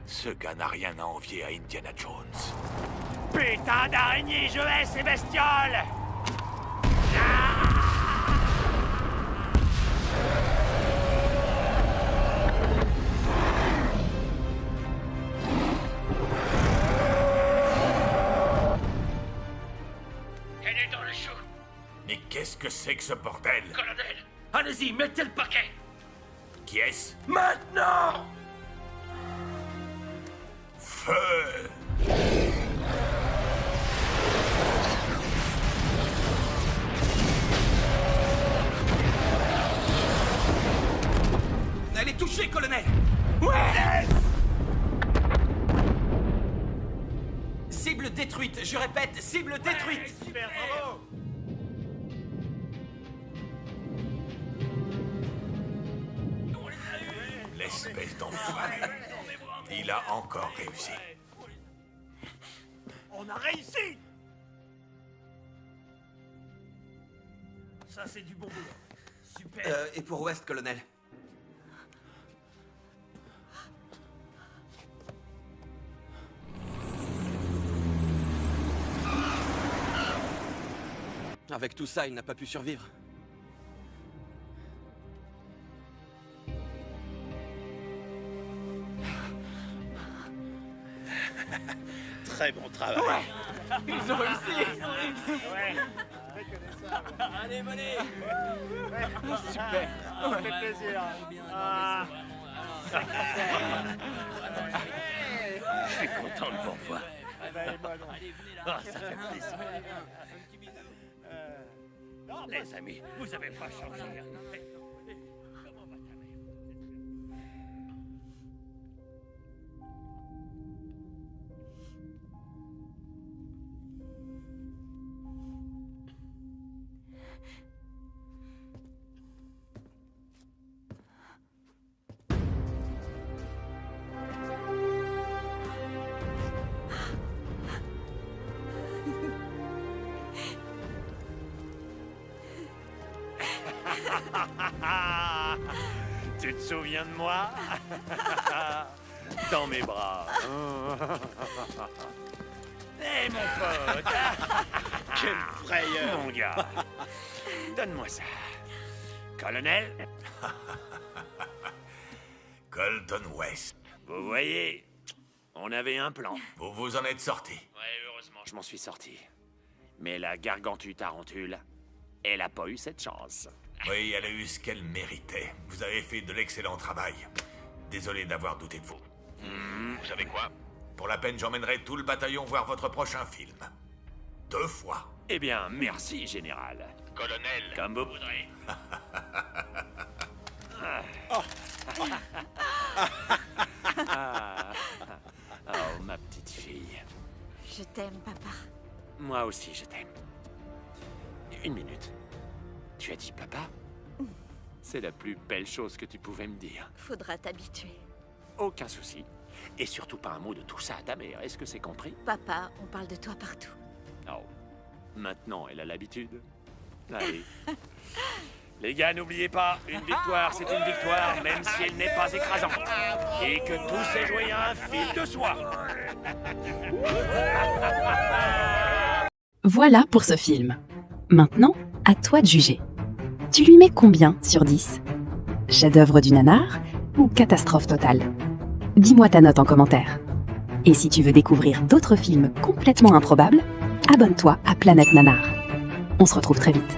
[SPEAKER 13] Ce gars n'a rien à envier à Indiana Jones.
[SPEAKER 10] Putain d'araignée, je hais ces bestioles!
[SPEAKER 2] Elle est dans le chou.
[SPEAKER 13] Mais qu'est-ce que c'est que ce bordel?
[SPEAKER 2] Colonel, allez-y, mettez le paquet.
[SPEAKER 13] Qui est-ce?
[SPEAKER 2] Maintenant!
[SPEAKER 13] Feu!
[SPEAKER 12] Elle est touchée, colonel!
[SPEAKER 10] Ouais!
[SPEAKER 12] Cible détruite, je répète, cible détruite!
[SPEAKER 18] Super, bravo!
[SPEAKER 13] L'espèce d'enfoiré. Il a encore réussi.
[SPEAKER 18] On a réussi! Ça, c'est du bon boulot. Super.
[SPEAKER 12] Et pour West, colonel? Avec tout ça, il n'a pas pu survivre.
[SPEAKER 10] Très bon travail.
[SPEAKER 3] Ouais. Ils ont réussi.
[SPEAKER 18] Ouais.
[SPEAKER 3] Allez, venez.
[SPEAKER 18] Super. Ça fait plaisir. Ah.
[SPEAKER 10] Je suis content de vous revoir.
[SPEAKER 18] Ah,
[SPEAKER 10] ça fait plaisir. Les amis, vous avez pas changé.
[SPEAKER 14] Tu te souviens de moi? Dans mes bras. Hé, mon pote!
[SPEAKER 10] Quelle frayeur!
[SPEAKER 14] Mon gars! Donne-moi ça. Colonel?
[SPEAKER 13] Colton West.
[SPEAKER 14] Vous voyez, on avait un plan.
[SPEAKER 13] Vous vous en êtes sorti.
[SPEAKER 14] Ouais, heureusement, je m'en suis sorti. Mais la gargantue tarentule, elle a pas eu cette chance.
[SPEAKER 13] Oui, elle a eu ce qu'elle méritait. Vous avez fait de l'excellent travail. Désolé d'avoir douté de vous.
[SPEAKER 2] Vous savez quoi?
[SPEAKER 13] Pour la peine, j'emmènerai tout le bataillon voir votre prochain film. 2 fois.
[SPEAKER 14] Eh bien, merci, général.
[SPEAKER 2] Colonel,
[SPEAKER 14] comme vous voudrez. Oh, ma petite fille.
[SPEAKER 6] Je t'aime, papa.
[SPEAKER 14] Moi aussi, je t'aime. Une minute. Tu as dit papa? C'est la plus belle chose que tu pouvais me dire.
[SPEAKER 6] Faudra t'habituer.
[SPEAKER 14] Aucun souci. Et surtout pas un mot de tout ça à ta mère. Est-ce que c'est compris?
[SPEAKER 6] Papa, on parle de toi partout.
[SPEAKER 14] Oh. Maintenant, elle a l'habitude. Allez. Les gars, n'oubliez pas, une victoire, c'est une victoire, même si elle n'est pas écrasante. Et que tout s'est joué à un fil de soie.
[SPEAKER 1] Voilà pour ce film. Maintenant, à toi de juger. Tu lui mets combien sur 10? Chef-d'œuvre du nanar ou catastrophe totale? Dis-moi ta note en commentaire. Et si tu veux découvrir d'autres films complètement improbables, abonne-toi à Planète Nanar. On se retrouve très vite.